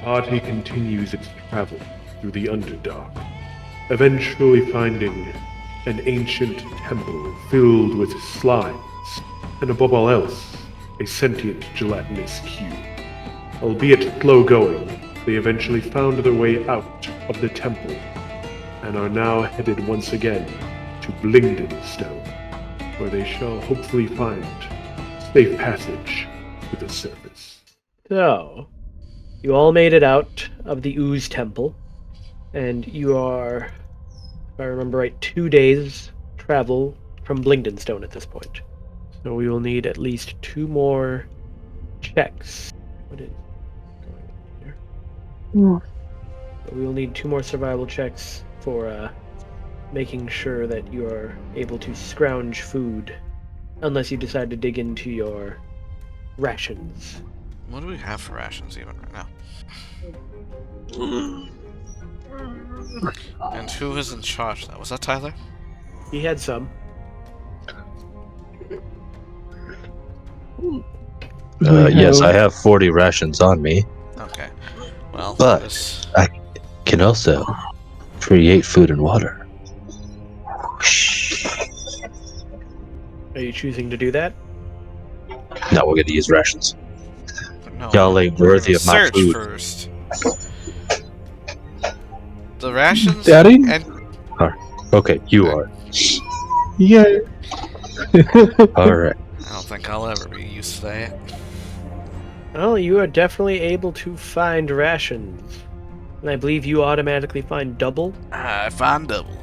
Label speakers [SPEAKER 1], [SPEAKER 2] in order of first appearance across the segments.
[SPEAKER 1] party continues its travel through the Underdark, eventually finding an ancient temple filled with slimes, and above all else, a sentient gelatinous cube. Albeit slow-going, they eventually found their way out of the temple, and are now headed once again to Blindenstone, where they shall hopefully find safe passage to the surface.
[SPEAKER 2] So, you all made it out of the Ooze Temple, and you are, if I remember right, 2 days travel from Blindenstone at this point. So we will need at least 2 more checks. What is going on here? So we will need 2 more survival checks for making sure that you are able to scrounge food, unless you decide to dig into your rations.
[SPEAKER 3] What do we have for rations even right now? And who is in charge of that? Was that Tyler?
[SPEAKER 2] He had some.
[SPEAKER 4] Yes, I have 40 rations on me,
[SPEAKER 3] Okay. Well,
[SPEAKER 4] but I can also create food and water.
[SPEAKER 2] Are you choosing to do that?
[SPEAKER 4] No, we're gonna use rations.
[SPEAKER 3] no,
[SPEAKER 4] Y'all ain't
[SPEAKER 3] we're
[SPEAKER 4] worthy
[SPEAKER 3] gonna
[SPEAKER 4] of my
[SPEAKER 3] search
[SPEAKER 4] food.
[SPEAKER 3] first. The rations
[SPEAKER 5] Daddy?
[SPEAKER 3] and
[SPEAKER 4] Okay, you are.
[SPEAKER 5] Yeah.
[SPEAKER 4] Alright.
[SPEAKER 3] I don't think I'll ever be used to that.
[SPEAKER 2] Well, you are definitely able to find rations. And I believe you automatically find double,
[SPEAKER 3] I find double.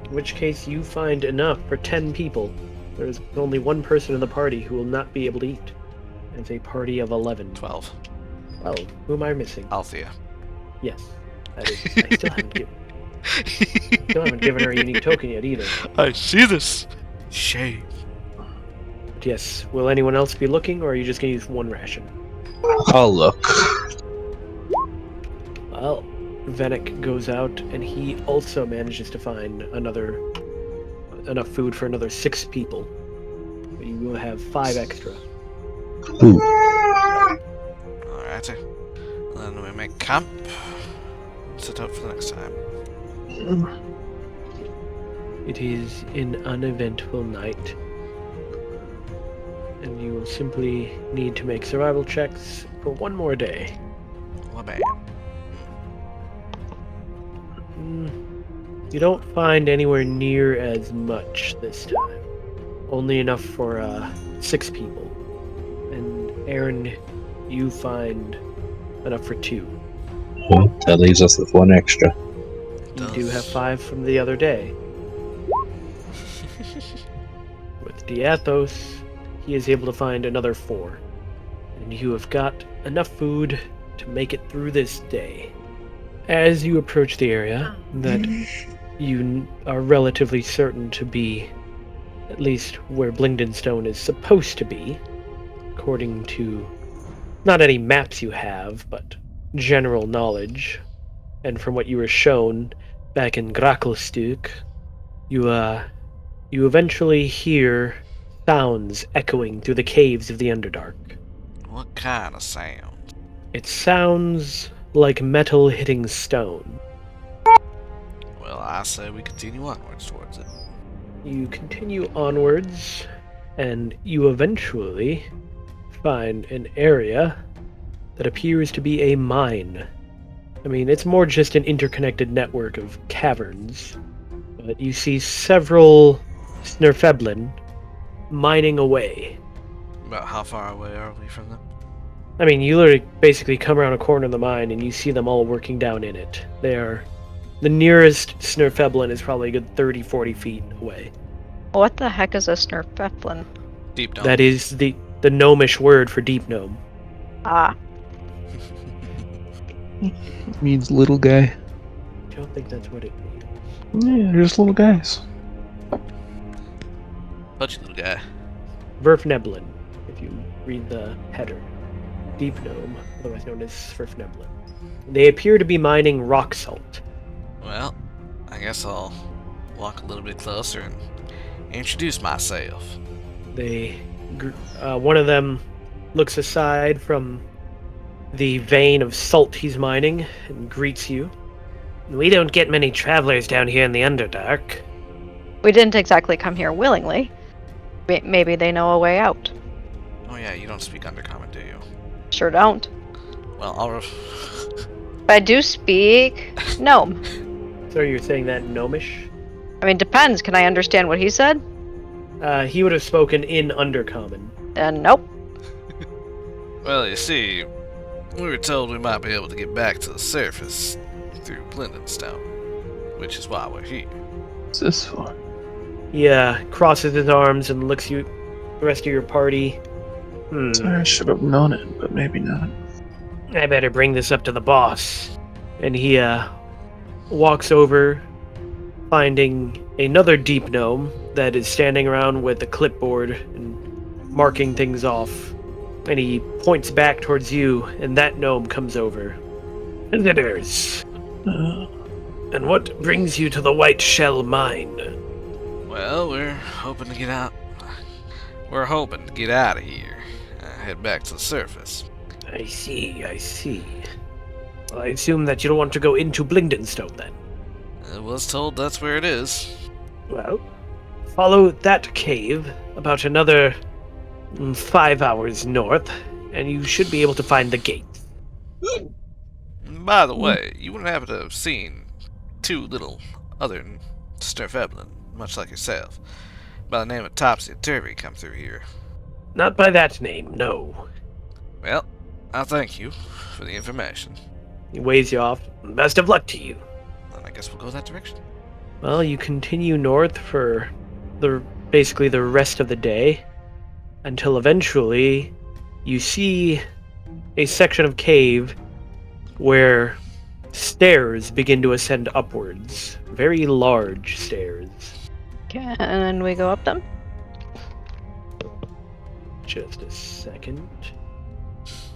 [SPEAKER 2] in which case you find enough for 10 people. There's only one person in the party who will not be able to eat. It's a party of 11.
[SPEAKER 3] 12.
[SPEAKER 2] Oh, who am I missing?
[SPEAKER 3] Althea.
[SPEAKER 2] Yes, that is. I still haven't given her a unique token yet either.
[SPEAKER 3] I see this. Shame.
[SPEAKER 2] But yes, will anyone else be looking, or are you just gonna use 1 ration?
[SPEAKER 4] I'll look.
[SPEAKER 2] Well, Venick goes out, and he also manages to find enough food for another 6 people. But you will have 5 extra.
[SPEAKER 4] Ooh.
[SPEAKER 3] Alrighty. Then we make camp. Set out for the next time.
[SPEAKER 2] It is an uneventful night, and you will simply need to make survival checks for 1 more day.
[SPEAKER 3] Labam.
[SPEAKER 2] You don't find anywhere near as much this time. Only enough for 6 people. And Aaron, you find enough for 2.
[SPEAKER 4] Well, that leaves us with 1 extra.
[SPEAKER 2] You do have 5 from the other day. With Diathos, he is able to find another 4. And you have got enough food to make it through this day. As you approach the area that you are relatively certain to be at least where Blindenstone is supposed to be, according to not any maps you have, but general knowledge, and from what you were shown back in Gracklstuk, you eventually hear sounds echoing through the caves of the Underdark.
[SPEAKER 3] What kind of sound?
[SPEAKER 2] It sounds like metal hitting stone.
[SPEAKER 3] Well, I say we continue onwards towards it.
[SPEAKER 2] You continue onwards, and you eventually find an area that appears to be a mine. I mean, it's more just an interconnected network of caverns, but you see several Snurfeblin mining away.
[SPEAKER 3] About how far away are we from them?
[SPEAKER 2] I mean, you literally basically come around a corner of the mine and you see them all working down in it. The nearest Snurfeblin is probably a good 30-40 feet away.
[SPEAKER 6] What the heck is a Snurfeblin?
[SPEAKER 3] Deep down.
[SPEAKER 2] That is the gnomish word for deep gnome.
[SPEAKER 6] Ah,
[SPEAKER 5] Means little guy.
[SPEAKER 2] I don't think that's what it means.
[SPEAKER 5] Yeah, just little guys.
[SPEAKER 3] Touchy little guy.
[SPEAKER 2] Verfneblin, if you read the header. Deep gnome, otherwise known as Verfneblin. They appear to be mining rock salt.
[SPEAKER 3] Well, I guess I'll walk a little bit closer and introduce myself.
[SPEAKER 2] One of them looks aside from the vein of salt he's mining and greets you. We don't get many travelers down here in the Underdark.
[SPEAKER 6] We didn't exactly come here willingly. Maybe they know a way out.
[SPEAKER 3] Oh yeah, you don't speak Undercommon, do you?
[SPEAKER 6] Sure don't.
[SPEAKER 3] Well,
[SPEAKER 6] But I do speak gnome.
[SPEAKER 2] So you're saying that gnomish?
[SPEAKER 6] I mean, depends. Can I understand what he said?
[SPEAKER 2] He would have spoken in Undercommon.
[SPEAKER 6] Nope.
[SPEAKER 3] Well, you see, we were told we might be able to get back to the surface through Blindenstone, which is why we're here.
[SPEAKER 5] What's this for?
[SPEAKER 2] He crosses his arms and looks you, the rest of your party.
[SPEAKER 5] Sorry, I should have known it, but maybe not.
[SPEAKER 2] I better bring this up to the boss. And he walks over, finding another deep gnome that is standing around with a clipboard and marking things off. And he points back towards you, and that gnome comes over. Visitors. And what brings you to the White Shell Mine?
[SPEAKER 3] Well, we're hoping to get out. We're hoping to get out of here. Head back to the surface.
[SPEAKER 2] I see. Well, I assume that you don't want to go into Blindenstone, then.
[SPEAKER 3] I was told that's where it is.
[SPEAKER 2] Well, follow that cave about another 5 hours north, and you should be able to find the gate.
[SPEAKER 3] By the way, you wouldn't happen to have seen two little other Snurfeblin, much like yourself, by the name of Topsy and Turvy come through here.
[SPEAKER 2] Not by that name, no.
[SPEAKER 3] Well, I thank you for the information.
[SPEAKER 2] He waves you off. Best of luck to you.
[SPEAKER 3] Then I guess we'll go that direction.
[SPEAKER 2] Well, you continue north for basically the rest of the day, until eventually you see a section of cave where stairs begin to ascend upwards. Very large stairs.
[SPEAKER 6] Can we go up them?
[SPEAKER 2] Just a second.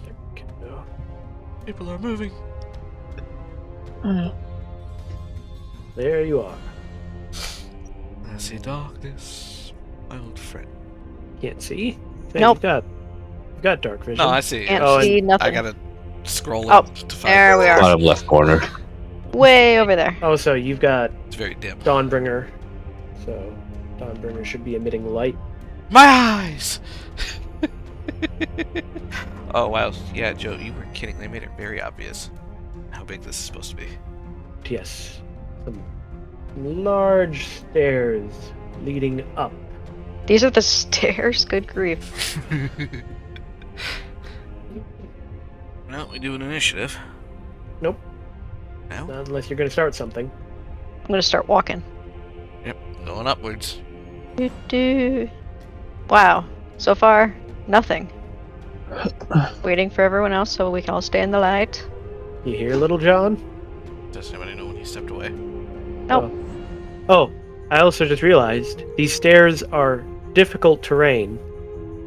[SPEAKER 2] There we go.
[SPEAKER 3] People are moving.
[SPEAKER 2] There you are.
[SPEAKER 3] I see darkness, my old friend.
[SPEAKER 2] Can't see? Hey,
[SPEAKER 6] Nope.
[SPEAKER 2] You've got dark vision.
[SPEAKER 3] No, I see.
[SPEAKER 6] Can't
[SPEAKER 2] Oh,
[SPEAKER 6] see nothing.
[SPEAKER 3] I gotta scroll
[SPEAKER 6] Oh,
[SPEAKER 3] up to find
[SPEAKER 6] there
[SPEAKER 3] it.
[SPEAKER 6] we are.
[SPEAKER 4] Bottom left corner.
[SPEAKER 6] Way over there.
[SPEAKER 2] Oh, so you've got
[SPEAKER 3] It's very dim.
[SPEAKER 2] Dawnbringer. So Dawnbringer should be emitting light.
[SPEAKER 3] My eyes! Oh, wow. Yeah, Joe, you weren't kidding. They made it very obvious how big this is supposed to be.
[SPEAKER 2] Yes. Some large stairs leading up.
[SPEAKER 6] These are the stairs? Good grief.
[SPEAKER 3] Well, we do an initiative.
[SPEAKER 2] Nope.
[SPEAKER 3] No?
[SPEAKER 2] Not unless you're going to start something.
[SPEAKER 6] I'm gonna start walking.
[SPEAKER 3] Yep, going upwards.
[SPEAKER 6] Doo-doo. Wow. So far, nothing. Waiting for everyone else so we can all stay in the light.
[SPEAKER 2] You hear, Little John?
[SPEAKER 3] Does anybody know when he stepped away?
[SPEAKER 6] Nope.
[SPEAKER 2] Oh, I also just realized these stairs are difficult terrain.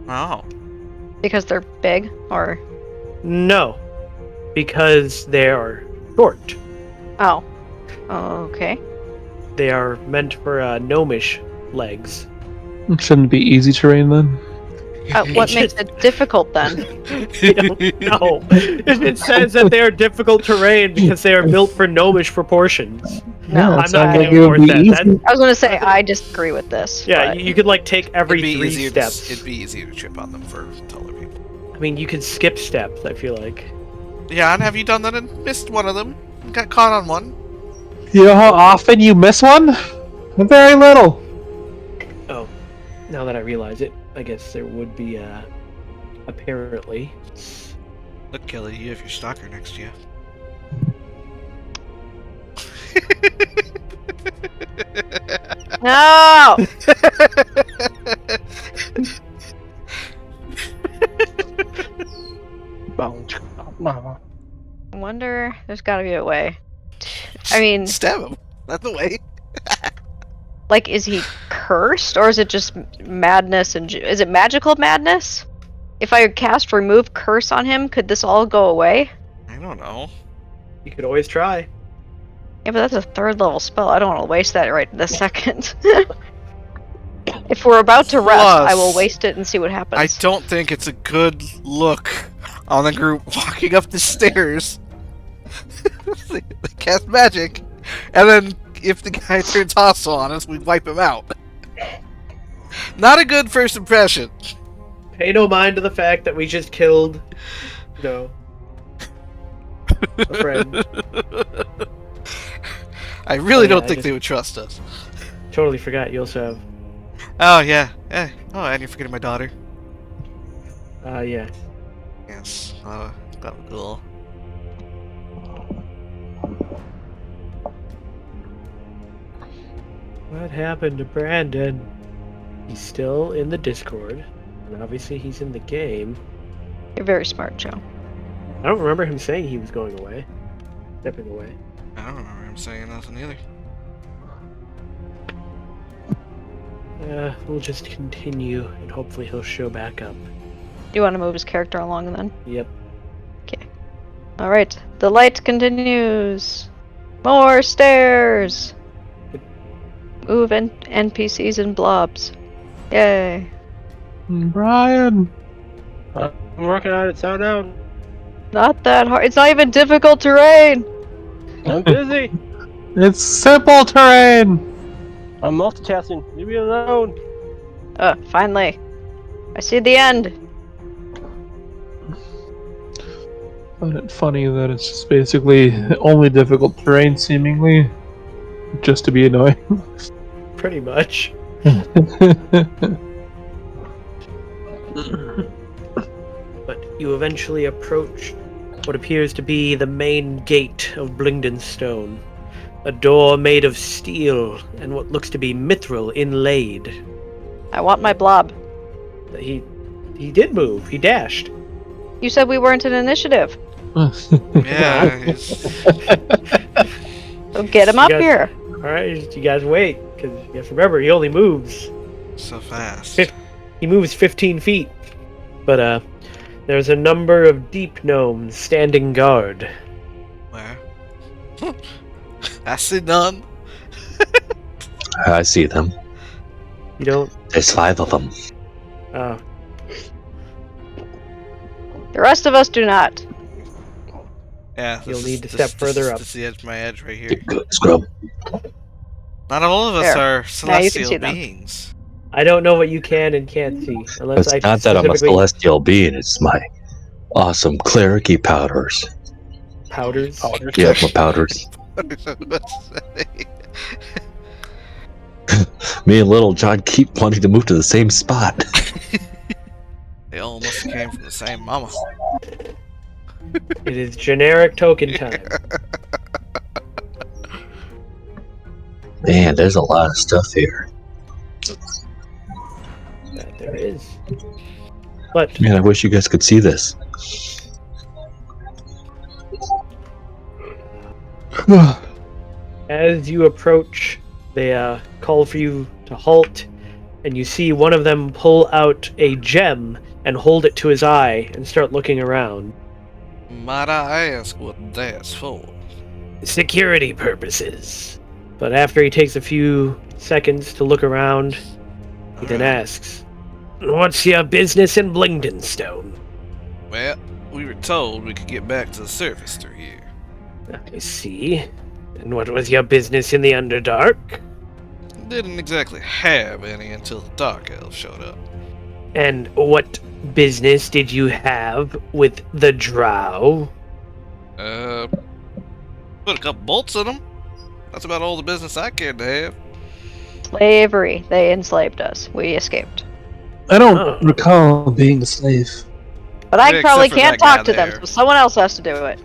[SPEAKER 3] Oh.
[SPEAKER 6] Because they're big, or...
[SPEAKER 2] No, because they are short.
[SPEAKER 6] Oh. Okay.
[SPEAKER 2] They are meant for gnomish legs.
[SPEAKER 5] Shouldn't it be easy terrain then?
[SPEAKER 6] What makes it difficult then?
[SPEAKER 2] I don't know. It says that they are difficult terrain because they are built for gnomish proportions.
[SPEAKER 6] No,
[SPEAKER 2] I'm
[SPEAKER 5] it's
[SPEAKER 2] not going
[SPEAKER 5] like
[SPEAKER 2] to
[SPEAKER 5] it would
[SPEAKER 2] enforce
[SPEAKER 5] be
[SPEAKER 2] that.
[SPEAKER 5] easy.
[SPEAKER 2] That's-
[SPEAKER 6] I was gonna say, I disagree with this.
[SPEAKER 2] yeah,
[SPEAKER 6] but-
[SPEAKER 2] you could like take every
[SPEAKER 3] It'd be
[SPEAKER 2] 3
[SPEAKER 3] easier
[SPEAKER 2] steps.
[SPEAKER 3] it'd be easier to trip on them for taller people.
[SPEAKER 2] I mean, you could skip steps, I feel like.
[SPEAKER 3] Yeah, and have you done that and missed one of them? Got caught on one?
[SPEAKER 5] You know how often you miss one? Very little.
[SPEAKER 2] Oh, now that I realize it, I guess there would be, apparently.
[SPEAKER 3] Look, Kelly, you have your stalker next to you.
[SPEAKER 6] No! I wonder, there's gotta be a way. I mean,
[SPEAKER 3] Stab him. That's the way.
[SPEAKER 6] like, is he cursed, or is it just madness and... Is it magical madness? If I cast Remove Curse on him, could this all go away?
[SPEAKER 3] I don't know.
[SPEAKER 2] You could always try.
[SPEAKER 6] Yeah, but that's a 3rd level spell. I don't want to waste that right this second. If we're about to rest, I will
[SPEAKER 3] Plus,
[SPEAKER 6] waste it and see what happens.
[SPEAKER 3] I don't think it's a good look on the group walking up the stairs. They cast magic, and then if the guy turns hostile on us, we wipe him out. Not a good first impression.
[SPEAKER 2] Pay no mind to the fact that we just killed, a friend.
[SPEAKER 3] I really don't
[SPEAKER 2] I
[SPEAKER 3] think
[SPEAKER 2] just-
[SPEAKER 3] they would trust us.
[SPEAKER 2] Totally forgot you also have.
[SPEAKER 3] Oh, yeah. Oh, and you're forgetting my daughter.
[SPEAKER 2] Yeah.
[SPEAKER 3] Yes. Got a girl.
[SPEAKER 2] What happened to Brandon? He's still in the Discord, and obviously he's in the game.
[SPEAKER 6] You're very smart, Joe.
[SPEAKER 2] I don't remember him saying he was going away. Stepping away.
[SPEAKER 3] I don't remember him saying nothing either.
[SPEAKER 2] We'll just continue, and hopefully he'll show back up.
[SPEAKER 6] Do you want to move his character along then?
[SPEAKER 2] Yep.
[SPEAKER 6] Alright, the light continues. More stairs! Move NPCs and blobs. Yay.
[SPEAKER 5] Brian!
[SPEAKER 7] I'm working on it, slow down.
[SPEAKER 6] Not that hard. It's not even difficult terrain!
[SPEAKER 7] I'm busy.
[SPEAKER 5] It's simple terrain!
[SPEAKER 7] I'm multitasking. Leave me alone.
[SPEAKER 6] Finally. I see the end.
[SPEAKER 5] I find it funny that it's just basically only difficult terrain, seemingly, just to be annoying.
[SPEAKER 2] Pretty much. But you eventually approach what appears to be the main gate of Blindenstone. A door made of steel and what looks to be mithril inlaid.
[SPEAKER 6] I want my blob.
[SPEAKER 2] He did move. He dashed.
[SPEAKER 6] You said we weren't in initiative.
[SPEAKER 3] Yeah.
[SPEAKER 6] So get him
[SPEAKER 2] You
[SPEAKER 6] up
[SPEAKER 2] guys-
[SPEAKER 6] here.
[SPEAKER 2] Alright, you guys wait, because you have to remember, he only moves.
[SPEAKER 3] So fast.
[SPEAKER 2] He moves 15 feet. But, there's a number of deep gnomes standing guard.
[SPEAKER 3] Where? I see none.
[SPEAKER 4] I see them.
[SPEAKER 2] You don't...
[SPEAKER 4] There's 5 of them.
[SPEAKER 2] Oh.
[SPEAKER 6] The rest of us do not.
[SPEAKER 3] Yeah.
[SPEAKER 2] You'll need to step further up.
[SPEAKER 3] This is the edge of my edge right here.
[SPEAKER 4] Scrub.
[SPEAKER 3] Not all of us
[SPEAKER 6] There.
[SPEAKER 3] are
[SPEAKER 6] Now you can
[SPEAKER 3] celestial
[SPEAKER 6] see them.
[SPEAKER 3] beings.
[SPEAKER 2] I don't know what you can and can't see. Unless
[SPEAKER 4] It's
[SPEAKER 2] I
[SPEAKER 4] not that I'm a
[SPEAKER 2] specifically-
[SPEAKER 4] celestial being, it's my awesome clericy powders.
[SPEAKER 2] Powders?
[SPEAKER 4] Yeah, my powders. Me and Little John keep wanting to move to the same spot.
[SPEAKER 3] They all must have came from the same mama.
[SPEAKER 2] It is generic token time.
[SPEAKER 4] Man, there's a lot of stuff here.
[SPEAKER 2] That there is. But
[SPEAKER 4] Man, I wish you guys could see this.
[SPEAKER 2] as you approach, they call for you to halt, and you see one of them pull out a gem and hold it to his eye and start looking around.
[SPEAKER 3] Might I ask what that's for?
[SPEAKER 2] Security purposes. But after he takes a few seconds to look around, he then asks, "What's your business in Blindenstone?"
[SPEAKER 3] Well, we were told we could get back to the surface through here.
[SPEAKER 2] I see. And what was your business in the Underdark?
[SPEAKER 3] Didn't exactly have any until the Dark Elf showed up.
[SPEAKER 2] And what business did you have with the Drow?
[SPEAKER 3] Put a couple bolts in them. That's about all the business I cared to have.
[SPEAKER 6] Slavery. They enslaved us. We escaped.
[SPEAKER 5] I don't
[SPEAKER 2] Oh.
[SPEAKER 5] recall being a slave.
[SPEAKER 6] But I
[SPEAKER 3] Yeah,
[SPEAKER 6] probably
[SPEAKER 3] except for
[SPEAKER 6] can't
[SPEAKER 3] that guy
[SPEAKER 6] talk to them,
[SPEAKER 3] there.
[SPEAKER 6] so someone else has to do it.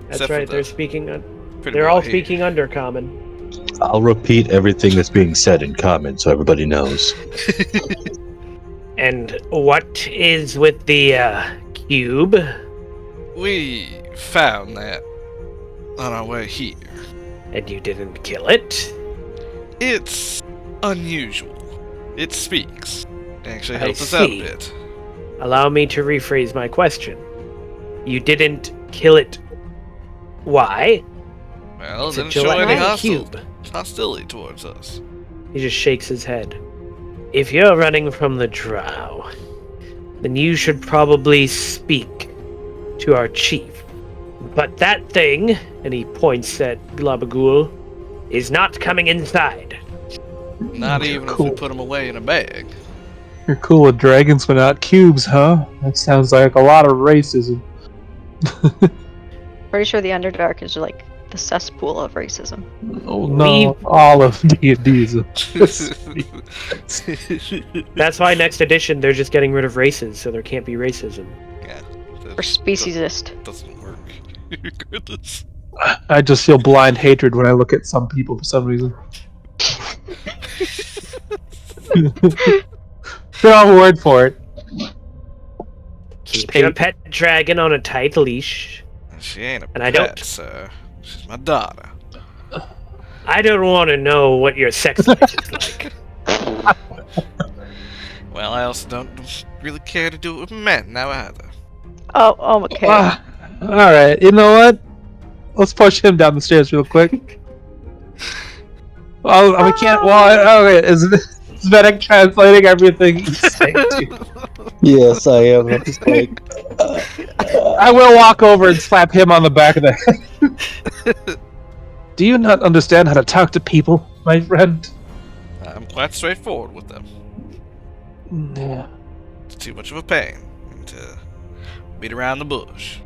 [SPEAKER 2] That's
[SPEAKER 3] Except for
[SPEAKER 2] right,
[SPEAKER 3] the
[SPEAKER 2] they're speaking.
[SPEAKER 3] pretty
[SPEAKER 2] They're
[SPEAKER 3] boy
[SPEAKER 2] all
[SPEAKER 3] here.
[SPEAKER 2] speaking Undercommon.
[SPEAKER 4] I'll repeat everything that's being said in common so everybody knows.
[SPEAKER 2] And what is with the cube?
[SPEAKER 3] We found that on our way here.
[SPEAKER 2] And you didn't kill it?
[SPEAKER 3] It's unusual. It speaks. Actually
[SPEAKER 2] I
[SPEAKER 3] helps us out a
[SPEAKER 2] see.
[SPEAKER 3] bit.
[SPEAKER 2] Allow me to rephrase my question. You didn't kill it. Why?
[SPEAKER 3] Well,
[SPEAKER 2] It's a
[SPEAKER 3] didn't show any
[SPEAKER 2] gelatinous cube.
[SPEAKER 3] hostility towards us.
[SPEAKER 2] He just shakes his head. If you're running from the Drow, then you should probably speak to our chief. But that thing, and he points at Glabagul, is not coming inside.
[SPEAKER 3] Not even if we put them away in a bag.
[SPEAKER 5] You're cool with dragons but not cubes, huh? That sounds like a lot of racism.
[SPEAKER 6] Pretty sure the Underdark is like the cesspool of racism.
[SPEAKER 5] Oh no, all of D&D's.
[SPEAKER 2] That's why next edition they're just getting rid of races, so there can't be racism.
[SPEAKER 3] Yeah.
[SPEAKER 6] Or speciesist.
[SPEAKER 3] Doesn't work. Goodness.
[SPEAKER 5] I just feel blind hatred when I look at some people for some reason. No word for it.
[SPEAKER 2] Keep your pet dragon on a tight leash.
[SPEAKER 3] She ain't a
[SPEAKER 2] And
[SPEAKER 3] pet,
[SPEAKER 2] I don't-
[SPEAKER 3] sir. She's my daughter.
[SPEAKER 2] I don't want to know what your sex life is like.
[SPEAKER 3] Well, I also don't really care to do it with men now either.
[SPEAKER 6] Oh, okay.
[SPEAKER 5] Alright, you know what? Let's push him down the stairs real quick. Well, we can't. Well, okay, is Vedek translating everything he's saying to you?
[SPEAKER 4] Yes, I am. I'm just like,
[SPEAKER 5] I will walk over and slap him on the back of the head. Do you not understand how to talk to people, my friend?
[SPEAKER 3] I'm quite straightforward with them.
[SPEAKER 5] Yeah.
[SPEAKER 3] It's too much of a pain to beat around the bush.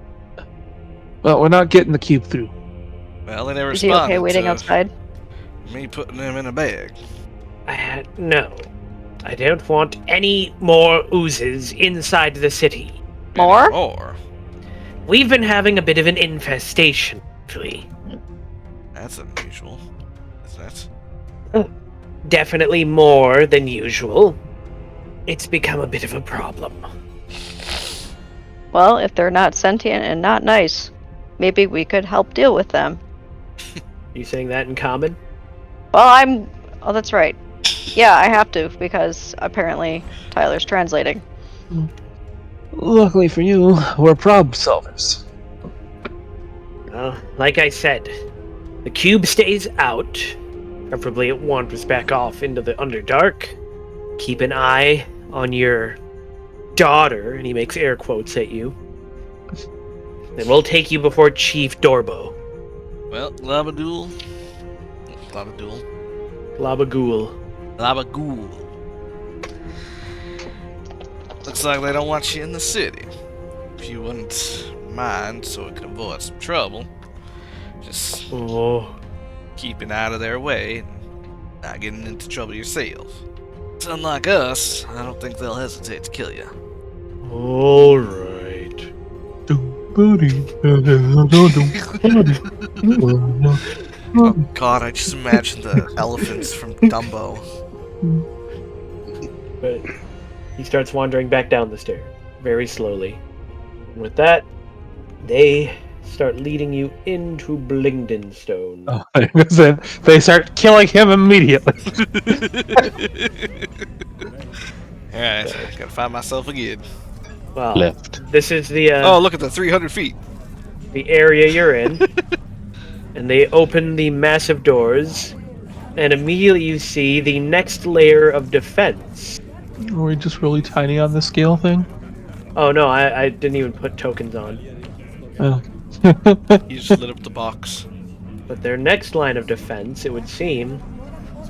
[SPEAKER 5] Well, we're not getting the cube through.
[SPEAKER 3] Well, they never
[SPEAKER 6] Is he
[SPEAKER 3] responded
[SPEAKER 6] okay waiting
[SPEAKER 3] to
[SPEAKER 6] outside?
[SPEAKER 3] me putting him in a bag.
[SPEAKER 2] No. I don't want any more oozes inside the city.
[SPEAKER 6] More?
[SPEAKER 3] Or
[SPEAKER 2] We've been having a bit of an infestation lately.
[SPEAKER 3] that's unusual, isn't it?
[SPEAKER 2] Definitely more than usual. It's become a bit of a problem.
[SPEAKER 6] Well, if they're not sentient and not nice, maybe we could help deal with them.
[SPEAKER 2] You saying that in common?
[SPEAKER 6] Well, oh, that's right. Yeah, I have to, because apparently Tyler's translating.
[SPEAKER 5] Luckily for you, we're problem solvers.
[SPEAKER 2] Well, like I said, the cube stays out. Preferably it wanders back off into the Underdark. Keep an eye on your daughter, and he makes air quotes at you. Then we'll take you before Chief Dorbo.
[SPEAKER 3] Well, Labadul.
[SPEAKER 2] Labagul.
[SPEAKER 3] Looks like they don't want you in the city. If you wouldn't mind, so we could avoid some trouble, just
[SPEAKER 2] Oh,
[SPEAKER 3] keeping out of their way and not getting into trouble yourself. It's unlike us, I don't think they'll hesitate to kill you.
[SPEAKER 2] all right.
[SPEAKER 3] Oh god, I just imagine the elephants from Dumbo.
[SPEAKER 2] But he starts wandering back down the stairs, very slowly. And with that, they start leading you into Blindenstone.
[SPEAKER 5] Oh, they start killing him immediately.
[SPEAKER 3] Alright, gotta find myself again.
[SPEAKER 2] Well,
[SPEAKER 4] left.
[SPEAKER 2] this is the
[SPEAKER 3] Oh, look at the 300 feet.
[SPEAKER 2] the area you're in. And they open the massive doors, and immediately you see the next layer of defense.
[SPEAKER 5] Are we just really tiny on the scale thing?
[SPEAKER 2] Oh no, I didn't even put tokens on.
[SPEAKER 5] Oh.
[SPEAKER 3] You just lit up the box.
[SPEAKER 2] But their next line of defense, it would seem,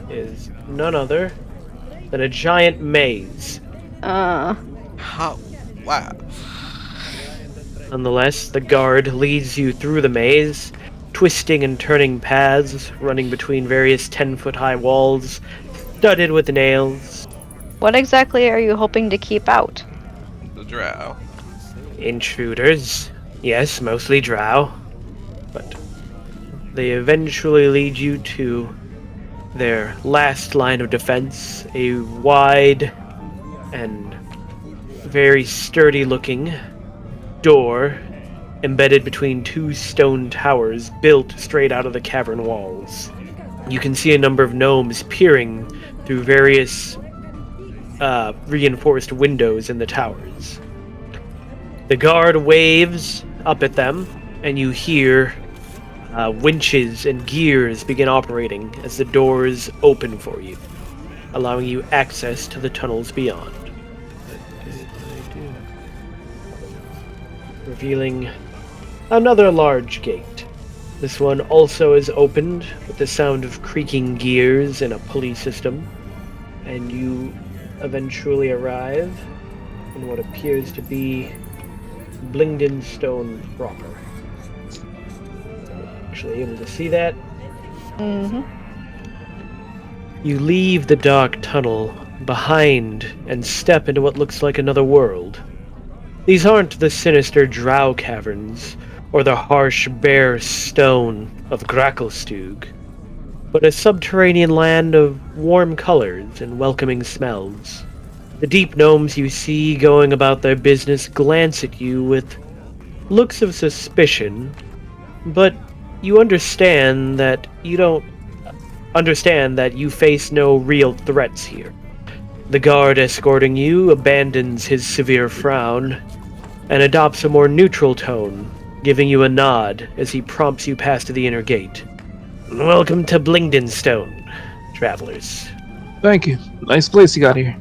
[SPEAKER 2] is none other than a giant maze.
[SPEAKER 3] How? Wow.
[SPEAKER 2] Nonetheless, the guard leads you through the maze, twisting and turning paths, running between various 10-foot-high walls, studded with nails.
[SPEAKER 6] What exactly are you hoping to keep out?
[SPEAKER 3] The drow.
[SPEAKER 2] Intruders. Yes, mostly drow. But they eventually lead you to their last line of defense, a wide and very sturdy-looking door embedded between two stone towers built straight out of the cavern walls. You can see a number of gnomes peering through various reinforced windows in the towers. The guard waves up at them, and you hear winches and gears begin operating as the doors open for you, allowing you access to the tunnels beyond. revealing another large gate. This one also is opened with the sound of creaking gears and a pulley system, and you eventually arrive in what appears to be Blindenstone proper. Actually able to see that.
[SPEAKER 6] Mm-hmm.
[SPEAKER 2] You leave the dark tunnel behind and step into what looks like another world. These aren't the sinister drow caverns or the harsh bare stone of Gracklestug, but a subterranean land of warm colors and welcoming smells. The deep gnomes you see going about their business glance at you with looks of suspicion, but you understand that you face no real threats here. The guard escorting you abandons his severe frown and adopts a more neutral tone, giving you a nod as he prompts you past the inner gate. Welcome to Blindenstone, travelers.
[SPEAKER 5] Thank you. Nice place you got here.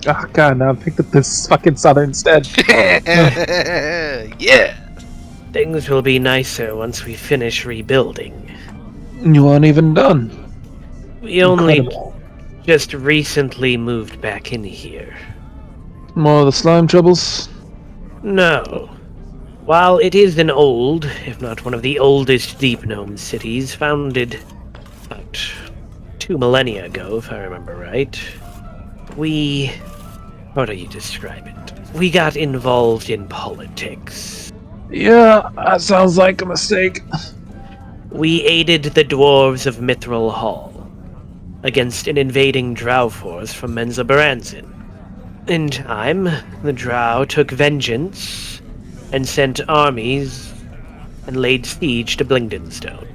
[SPEAKER 5] Oh god, now I picked up this fucking southern instead.
[SPEAKER 3] Yeah.
[SPEAKER 2] Things will be nicer once we finish rebuilding.
[SPEAKER 5] You aren't even done.
[SPEAKER 2] We only
[SPEAKER 5] Incredible.
[SPEAKER 2] just recently moved back in here.
[SPEAKER 5] More of the slime troubles?
[SPEAKER 2] No. While it is an old, if not one of the oldest Deep Gnome cities, founded about 2 millennia ago, if I remember right, how do you describe it? We got involved in politics.
[SPEAKER 5] Yeah, that sounds like a mistake.
[SPEAKER 2] We aided the dwarves of Mithril Hall against an invading drow force from Menza Baranzin. In time, the drow took vengeance and sent armies and laid siege to Blindenstone.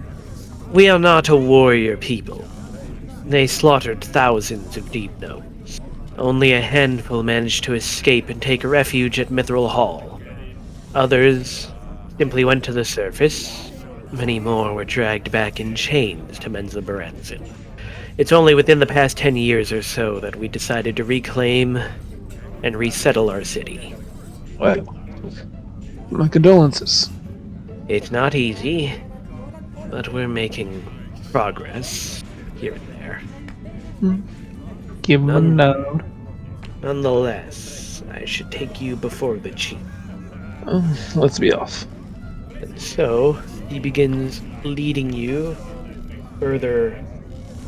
[SPEAKER 2] We are not a warrior people. They slaughtered thousands of deep gnomes. Only a handful managed to escape and take refuge at Mithril Hall. Others simply went to the surface. Many more were dragged back in chains to Menza Baranzin. It's only within the past 10 years or so that we decided to reclaim and resettle our city.
[SPEAKER 5] Well, my condolences.
[SPEAKER 2] It's not easy, but we're making progress here and there.
[SPEAKER 5] Give him a nod.
[SPEAKER 2] Nonetheless, I should take you before the chief.
[SPEAKER 5] Let's be off.
[SPEAKER 2] And so, he begins leading you further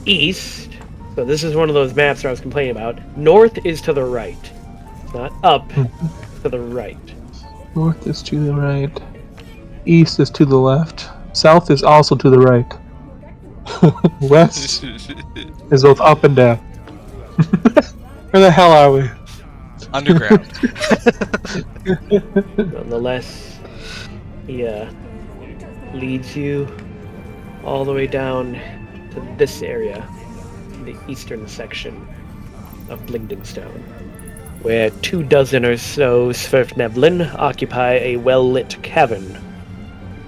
[SPEAKER 2] east. So this is one of those maps that I was complaining about. North is to the right. It's not up, to the right.
[SPEAKER 5] North is to the right. East is to the left. South is also to the right. West is both up and down. Where the hell are we?
[SPEAKER 3] Underground.
[SPEAKER 2] Nonetheless, he leads you all the way down to this area, the eastern section of Blindenstone, where 24 or so Sverfneblin occupy a well-lit cavern.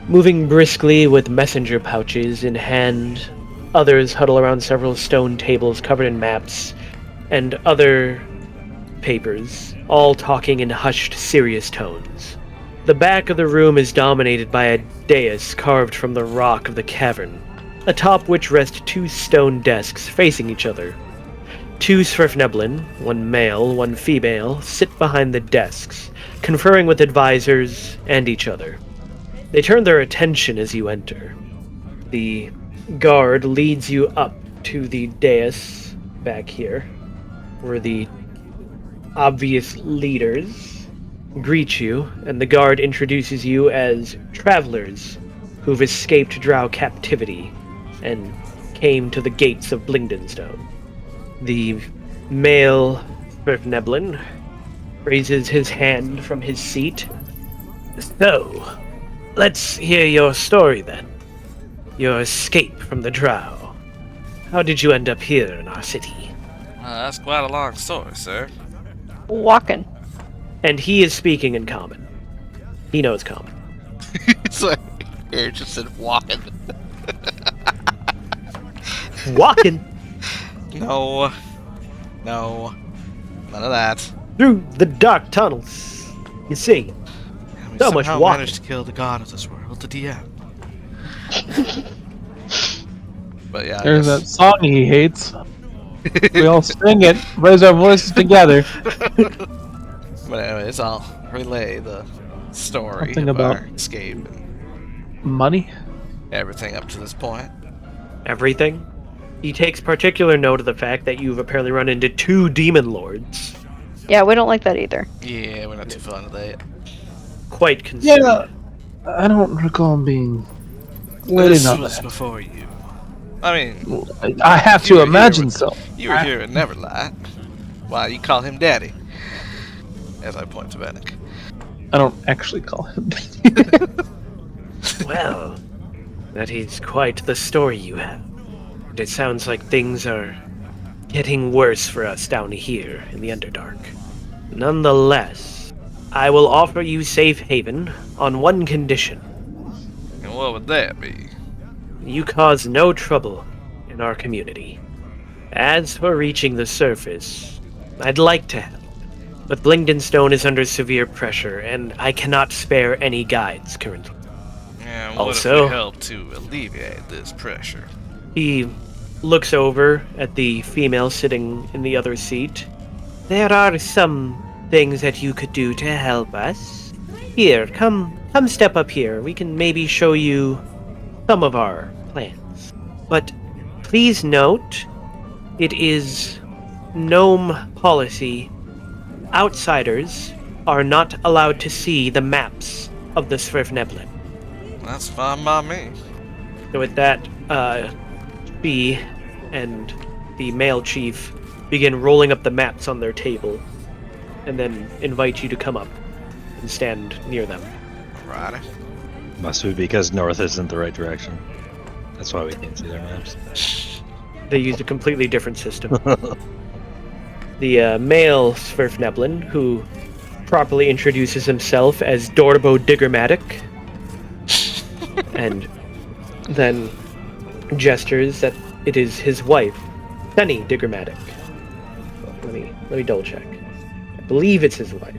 [SPEAKER 2] Moving briskly with messenger pouches in hand, others huddle around several stone tables covered in maps and other papers, all talking in hushed, serious tones. The back of the room is dominated by a dais carved from the rock of the cavern, atop which rest 2 stone desks facing each other. 2 Sverfneblin, one male, one female, sit behind the desks, conferring with advisors and each other. They turn their attention as you enter. The guard leads you up to the dais back here, where the obvious leaders greet you, and the guard introduces you as travelers who've escaped drow captivity and came to the gates of Blindenstone. The male Sverfneblin raises his hand from his seat. So, let's hear your story then. Your escape from the drow. How did you end up here in our city?
[SPEAKER 3] That's quite a long story, sir.
[SPEAKER 6] Walking.
[SPEAKER 2] And he is speaking in common. He knows common.
[SPEAKER 3] It's like, you're just in walking.
[SPEAKER 2] Walking
[SPEAKER 3] No. No. None of that.
[SPEAKER 2] through the dark tunnels. You see,
[SPEAKER 3] We
[SPEAKER 2] So much
[SPEAKER 3] somehow
[SPEAKER 2] walking.
[SPEAKER 3] managed to kill the god of this world, the DM. But yeah, I
[SPEAKER 5] There's
[SPEAKER 3] guess-
[SPEAKER 5] that song he hates. We all sing it, raise our voices together.
[SPEAKER 3] But anyways, I'll relay the story
[SPEAKER 5] Something
[SPEAKER 3] of
[SPEAKER 5] about-
[SPEAKER 3] our escape and
[SPEAKER 5] Money?
[SPEAKER 3] everything up to this point.
[SPEAKER 2] Everything. He takes particular note of the fact that you've apparently run into 2 demon lords.
[SPEAKER 6] Yeah, we don't like that either.
[SPEAKER 3] Yeah, we're not too fond of that.
[SPEAKER 2] Quite concerned.
[SPEAKER 5] Yeah, I don't recall him being waiting
[SPEAKER 3] This
[SPEAKER 5] on
[SPEAKER 3] was
[SPEAKER 5] that.
[SPEAKER 3] before you. I mean,
[SPEAKER 5] I have
[SPEAKER 3] You
[SPEAKER 5] to
[SPEAKER 3] were here
[SPEAKER 5] imagine
[SPEAKER 3] with-
[SPEAKER 5] so.
[SPEAKER 3] you were here at Neverlight. Why, you call him Daddy. As I point to Vanek.
[SPEAKER 5] I don't actually call him.
[SPEAKER 2] Well, that is quite the story you have. And it sounds like things are getting worse for us down here in the Underdark. Nonetheless, I will offer you safe haven on one condition.
[SPEAKER 3] And what would that be?
[SPEAKER 2] You cause no trouble in our community. As for reaching the surface, I'd like to help. But Blindenstone is under severe pressure, and I cannot spare any guides currently.
[SPEAKER 3] And what if
[SPEAKER 2] Also-
[SPEAKER 3] we help to alleviate this pressure?
[SPEAKER 2] He looks over at the female sitting in the other seat. There are some things that you could do to help us. Here, come step up here. We can maybe show you some of our plans. But please note, it is gnome policy. Outsiders are not allowed to see the maps of the Svirfneblin.
[SPEAKER 3] That's fine by me.
[SPEAKER 2] So with that, she and the male chief begin rolling up the maps on their table, and then invite you to come up and stand near them.
[SPEAKER 3] Alrighty.
[SPEAKER 4] Must be because north isn't the right direction. That's why we can't see their maps.
[SPEAKER 2] They use a completely different system. The male Svirfneblin, who properly introduces himself as Dorbo Diggermatic, and then gestures that it is his wife, Penny Diggermatic. Let me double check. I believe it's his wife.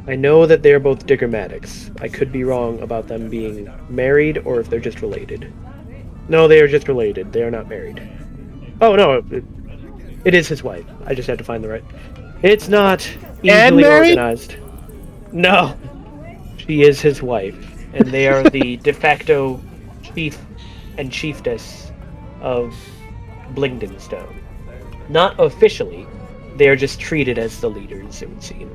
[SPEAKER 2] I know that they're both Diggermatics. I could be wrong about them being married or if they're just related. No, they are just related. They are not married. Oh no, it is his wife. I just had to find the right. It's not easily
[SPEAKER 5] married?
[SPEAKER 2] organized. No, she is his wife, and they are the de facto chief and chiefess of Blindenstone. Not officially, they are just treated as the leaders, it would seem.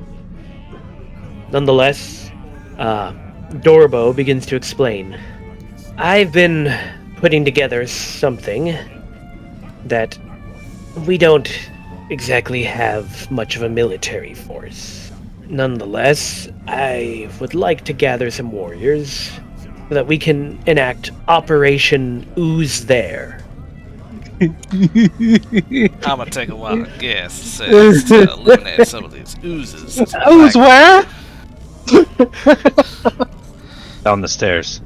[SPEAKER 2] Nonetheless, Dorbo begins to explain. I've been putting together something that we don't exactly have much of a military force. Nonetheless, I would like to gather some warriors so that we can enact Operation Ooze there.
[SPEAKER 3] I'm gonna take a wild guess and say to eliminate some of these oozes.
[SPEAKER 5] Who's where?
[SPEAKER 4] Down the stairs.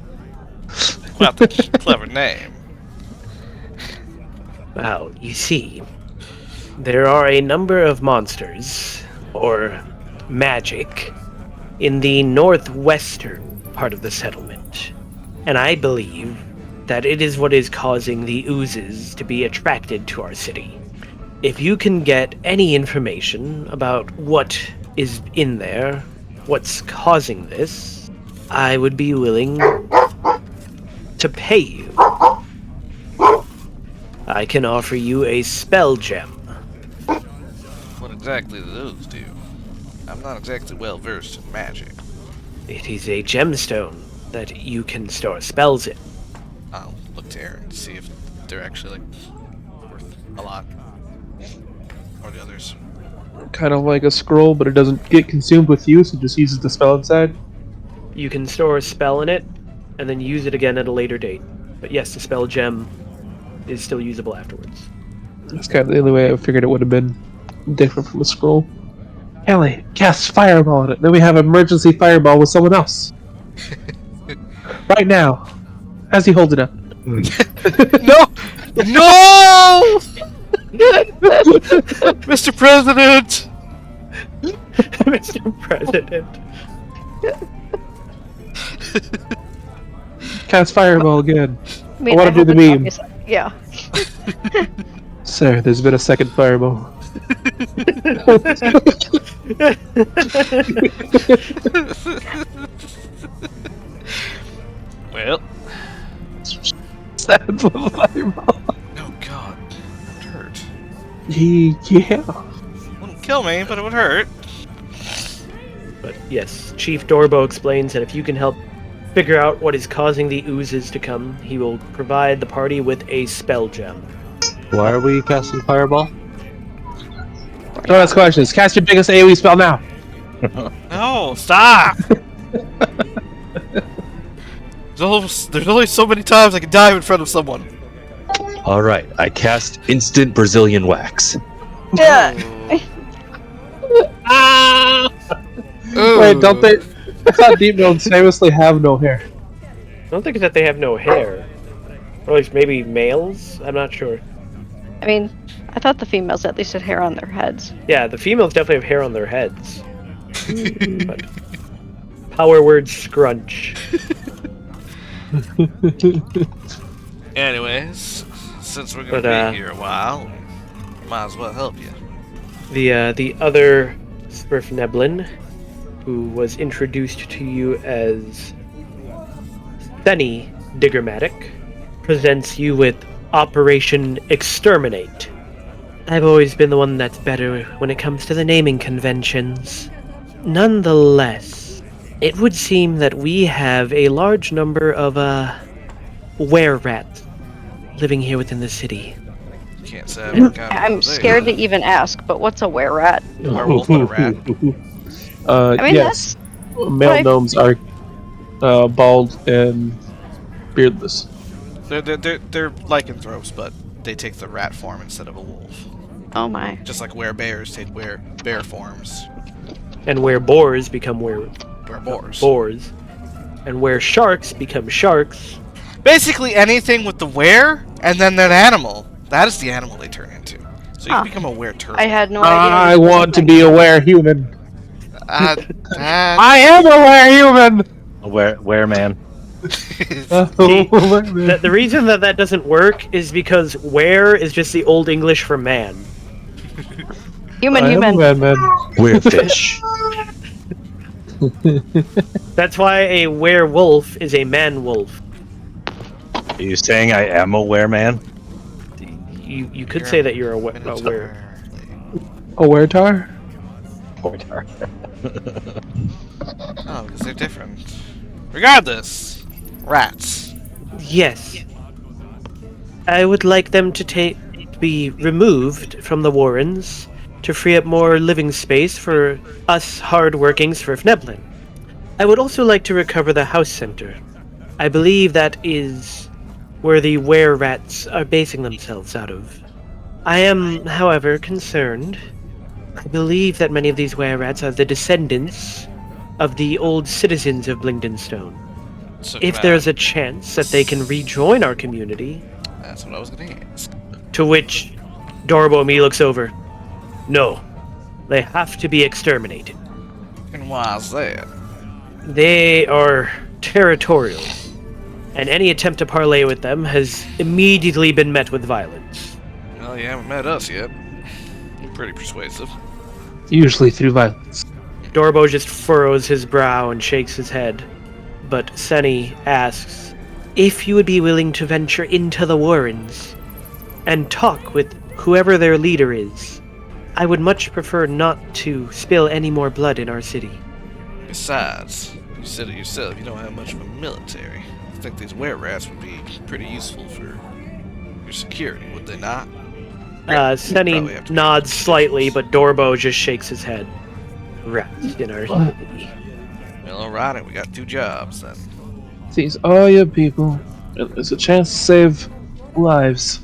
[SPEAKER 3] Quite the clever name.
[SPEAKER 2] Well, you see, there are a number of monsters, or magic, in the northwestern part of the settlement. And I believe that it is what is causing the oozes to be attracted to our city. If you can get any information about what is in there, what's causing this, I would be willing to pay you. I can offer you a spell gem.
[SPEAKER 3] What exactly do those do? I'm not exactly well versed in magic.
[SPEAKER 2] It is a gemstone that you can store spells in.
[SPEAKER 3] I'll look to Aaron to see if they're actually like worth a lot. Or the others.
[SPEAKER 5] Kind of like a scroll, but it doesn't get consumed with use. It just uses the spell inside.
[SPEAKER 2] You can store a spell in it, and then use it again at a later date. But yes, the spell gem is still usable afterwards.
[SPEAKER 5] That's kind of the only way I figured it would have been different from a scroll. Ellie, cast fireball on it. Then we have emergency fireball with someone else. Right now, as he holds it up.
[SPEAKER 3] No! No! Mr. President!
[SPEAKER 2] Mr. President.
[SPEAKER 5] Cast fireball again.
[SPEAKER 6] I mean,
[SPEAKER 5] wanna do
[SPEAKER 6] hope
[SPEAKER 5] the
[SPEAKER 6] it's
[SPEAKER 5] meme.
[SPEAKER 6] obvious. Yeah.
[SPEAKER 5] Sir, there's been a second fireball.
[SPEAKER 3] Well,
[SPEAKER 5] Second fireball.
[SPEAKER 3] oh god, it would hurt.
[SPEAKER 5] Yeah.
[SPEAKER 3] Wouldn't kill me, but it would hurt.
[SPEAKER 2] But yes, Chief Dorbo explains that if you can help figure out what is causing the oozes to come, he will provide the party with a spell gem.
[SPEAKER 4] Why are we casting fireball?
[SPEAKER 5] Don't ask questions. Cast your biggest AoE spell now.
[SPEAKER 3] No, stop! There's only so many times I can dive in front of someone.
[SPEAKER 4] All right, I cast instant Brazilian wax.
[SPEAKER 6] Yeah.
[SPEAKER 3] Ooh.
[SPEAKER 5] Wait, don't they? I thought deep gnomes famously have no hair.
[SPEAKER 2] I don't think that they have no hair. Or at least maybe males? I'm not sure.
[SPEAKER 6] I mean, I thought the females at least had hair on their heads.
[SPEAKER 2] Yeah, the females definitely have hair on their heads. But power word scrunch.
[SPEAKER 3] Anyways, since we're gonna
[SPEAKER 2] But,
[SPEAKER 3] be here a while, might as well help you.
[SPEAKER 2] The other Sperfneblin, who was introduced to you as Sunny Diggermatic, presents you with Operation Exterminate. I've always been the one that's better when it comes to the naming conventions. Nonetheless, it would seem that we have a large number of, were-rats living here within the city.
[SPEAKER 3] Can't say I've got
[SPEAKER 6] I'm scared to even ask, but what's a were-rat?
[SPEAKER 3] Werewolf and a rat.
[SPEAKER 6] I mean,
[SPEAKER 5] Yes. Male
[SPEAKER 6] Like-
[SPEAKER 5] gnomes are bald and beardless.
[SPEAKER 3] They're lycanthropes, but they take the rat form instead of a wolf.
[SPEAKER 6] oh my.
[SPEAKER 3] Just like bears take bear forms.
[SPEAKER 2] And where boars become
[SPEAKER 3] We're boars.
[SPEAKER 2] boars. And where sharks become sharks.
[SPEAKER 3] Basically anything with the were and then that animal. That is the animal they turn into. So you
[SPEAKER 6] Ah.
[SPEAKER 3] can become a were turtle.
[SPEAKER 6] I had no idea.
[SPEAKER 5] I want to be a were-human. I am a were-human!
[SPEAKER 4] Where man?
[SPEAKER 2] The reason that doesn't work is because where is just the old English for man.
[SPEAKER 6] Human,
[SPEAKER 5] I am a
[SPEAKER 6] human.
[SPEAKER 5] man.
[SPEAKER 4] We're fish.
[SPEAKER 2] That's why a werewolf is a man-wolf.
[SPEAKER 4] Are you saying I am a man?
[SPEAKER 2] You could say that you're a were.
[SPEAKER 5] A were-tar?
[SPEAKER 3] Oh, because they're different. Regardless, rats.
[SPEAKER 2] Yes. I would like them to be removed from the warrens to free up more living space for us hard-working Sverfneblin. I would also like to recover the house center. I believe that is where the were-rats are basing themselves out of. I am, however, concerned. I believe that many of these were-rats are the descendants of the old citizens of Blindenstone.
[SPEAKER 3] So
[SPEAKER 2] If there's a chance that they can rejoin our community,
[SPEAKER 3] That's what I was gonna ask.
[SPEAKER 2] to which Dorbo me looks over. No, they have to be exterminated.
[SPEAKER 3] And why's that?
[SPEAKER 2] They are territorial, and any attempt to parley with them has immediately been met with violence.
[SPEAKER 3] Well, you haven't met us yet. You're pretty persuasive.
[SPEAKER 5] Usually through violence.
[SPEAKER 2] Dorbo just furrows his brow and shakes his head, but Senny asks if you would be willing to venture into the Warrens and talk with whoever their leader is. I would much prefer not to spill any more blood in our city.
[SPEAKER 3] Besides, you said it yourself, you don't have much of a military. I think these were-rats would be pretty useful for your security, would they not?
[SPEAKER 2] Senny
[SPEAKER 3] Probably have to
[SPEAKER 2] nods
[SPEAKER 3] make
[SPEAKER 2] slightly,
[SPEAKER 3] decisions.
[SPEAKER 2] but Dorbo just shakes his head. Rats in our city.
[SPEAKER 3] Well, alright, we got 2 jobs then.
[SPEAKER 5] These are your people, and there's a chance to save lives.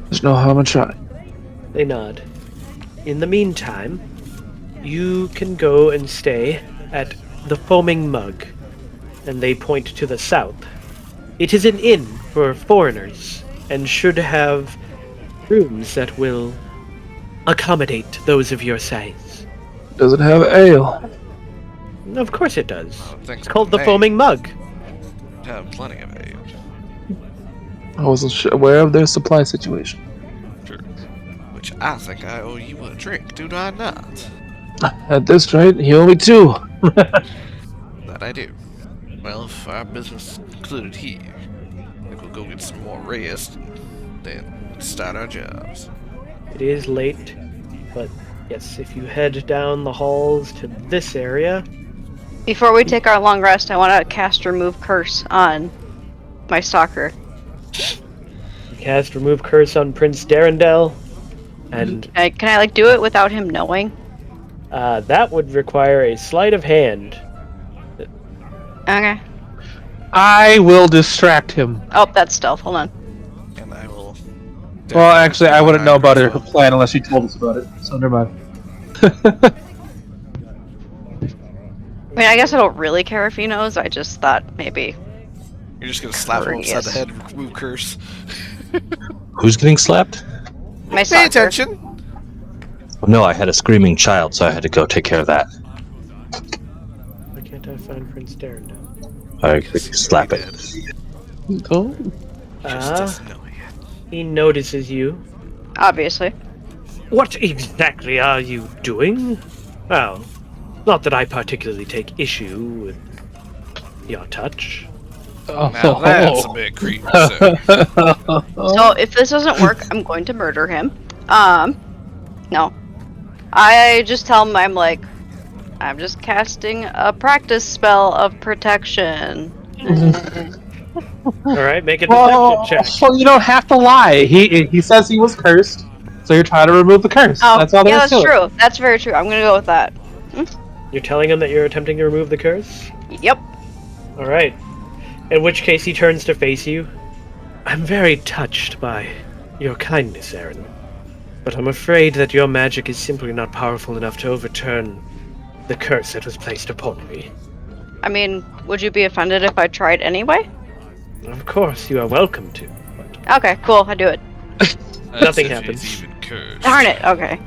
[SPEAKER 5] There's no harm in trying.
[SPEAKER 2] They nod. In the meantime, you can go and stay at the Foaming Mug, and they point to the south. It is an inn for foreigners, and should have rooms that will accommodate those of your size.
[SPEAKER 5] Does it have ale?
[SPEAKER 2] Of course it does.
[SPEAKER 3] Oh, thanks
[SPEAKER 2] It's
[SPEAKER 3] for
[SPEAKER 2] called the
[SPEAKER 3] name.
[SPEAKER 2] Foaming Mug.
[SPEAKER 3] have plenty of aid.
[SPEAKER 5] I wasn't aware of their supply situation.
[SPEAKER 3] Sure. Which I think I owe you a drink, do I not?
[SPEAKER 5] At this rate, he owe me 2.
[SPEAKER 3] That I do. Well, if our business concluded here, I think we'll go get some more rest, then start our jobs.
[SPEAKER 2] It is late, but yes, if you head down the halls to this area,
[SPEAKER 6] Before we take our long rest, I want to cast Remove Curse on my stalker.
[SPEAKER 2] you cast Remove Curse on Prince Darendel, and
[SPEAKER 6] Can I like do it without him knowing?
[SPEAKER 2] that would require a sleight of hand.
[SPEAKER 6] Okay.
[SPEAKER 5] I will distract him.
[SPEAKER 6] Oh, that's stealth. Hold on.
[SPEAKER 3] And I will...
[SPEAKER 5] Well, actually, I wouldn't know about her plan unless she told us about it. So never mind.
[SPEAKER 6] I mean, I guess I don't really care if he knows. I just thought maybe.
[SPEAKER 3] You're just gonna slap him upside the
[SPEAKER 6] Courteous.
[SPEAKER 3] head and remove curse.
[SPEAKER 4] Who's getting slapped?
[SPEAKER 6] My
[SPEAKER 3] Pay
[SPEAKER 6] stalker.
[SPEAKER 3] attention!
[SPEAKER 4] Well, no, I had a screaming child, so I had to go take care of that.
[SPEAKER 2] Why can't I find Prince Darendel?
[SPEAKER 4] I slap it.
[SPEAKER 5] Oh.
[SPEAKER 3] Just doesn't know it yet.
[SPEAKER 2] He notices you.
[SPEAKER 6] Obviously.
[SPEAKER 2] What exactly are you doing? Well, not that I particularly take issue with your touch.
[SPEAKER 3] Now that's a bit creepy, sir.
[SPEAKER 6] So if this doesn't work, I'm going to murder him. No. I just tell him I'm just casting a practice spell of protection.
[SPEAKER 2] All right, make a
[SPEAKER 5] Well,
[SPEAKER 2] deception check.
[SPEAKER 5] well, you don't have to lie. He says he was cursed, so you're trying to remove the curse.
[SPEAKER 6] Oh,
[SPEAKER 5] That's all there
[SPEAKER 6] yeah,
[SPEAKER 5] is
[SPEAKER 6] that's
[SPEAKER 5] to it.
[SPEAKER 6] true. That's very true. I'm gonna go with that.
[SPEAKER 2] You're telling him that you're attempting to remove the curse?
[SPEAKER 6] Yep.
[SPEAKER 2] All right. In which case he turns to face you. I'm very touched by your kindness, Aaron. But I'm afraid that your magic is simply not powerful enough to overturn the curse that was placed upon me.
[SPEAKER 6] I mean, would you be offended if I tried anyway?
[SPEAKER 2] Of course, you are welcome to.
[SPEAKER 6] Okay, cool. I do it.
[SPEAKER 2] Nothing
[SPEAKER 3] As if
[SPEAKER 2] happens.
[SPEAKER 3] he's even cursed.
[SPEAKER 6] Darn it. Okay.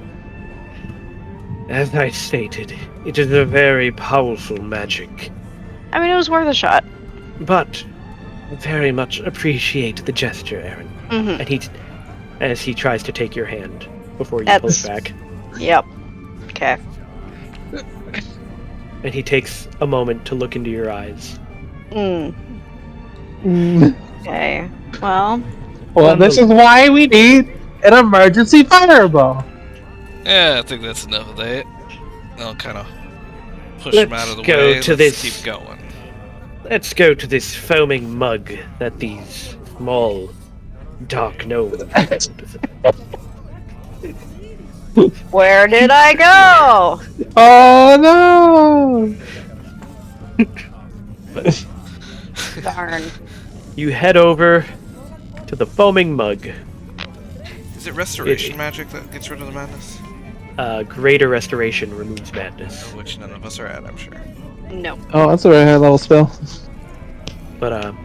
[SPEAKER 2] As I stated, it is a very powerful magic.
[SPEAKER 6] I mean, it was worth a shot.
[SPEAKER 2] But I very much appreciate the gesture, Aaron.
[SPEAKER 6] Mm-hmm.
[SPEAKER 2] And as he tries to take your hand before you pull
[SPEAKER 6] That's-
[SPEAKER 2] it back.
[SPEAKER 6] Yep. Okay.
[SPEAKER 2] And he takes a moment to look into your eyes.
[SPEAKER 6] Mm. Okay. Well,
[SPEAKER 5] Well, this is why we need an emergency fireball.
[SPEAKER 3] Yeah, I think that's enough of that. I'll kind of push him out of the
[SPEAKER 2] Let's go
[SPEAKER 3] way.
[SPEAKER 2] to
[SPEAKER 3] Let's
[SPEAKER 2] this.
[SPEAKER 3] keep going.
[SPEAKER 2] Let's go to this foaming mug that these small, dark gnomes
[SPEAKER 6] where did I go?
[SPEAKER 5] Oh no!
[SPEAKER 6] Darn.
[SPEAKER 2] You head over to the foaming mug.
[SPEAKER 3] Is it restoration magic that gets rid of the madness?
[SPEAKER 2] Greater restoration removes madness.
[SPEAKER 3] Which none of us are at, I'm sure.
[SPEAKER 6] No.
[SPEAKER 5] Oh, that's a very high level spell.
[SPEAKER 2] But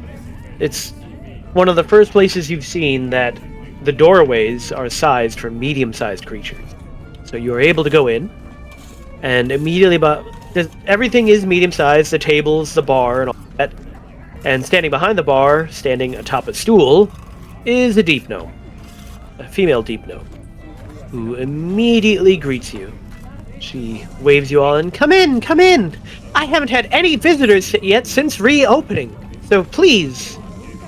[SPEAKER 2] it's one of the first places you've seen that the doorways are sized for medium-sized creatures. So you're able to go in, and immediately everything is medium-sized, the tables, the bar, and all that. And standing behind the bar, standing atop a stool, is a deep gnome. A female deep gnome, who immediately greets you. She waves you all in. Come in, come in! I haven't had any visitors yet since reopening, so please,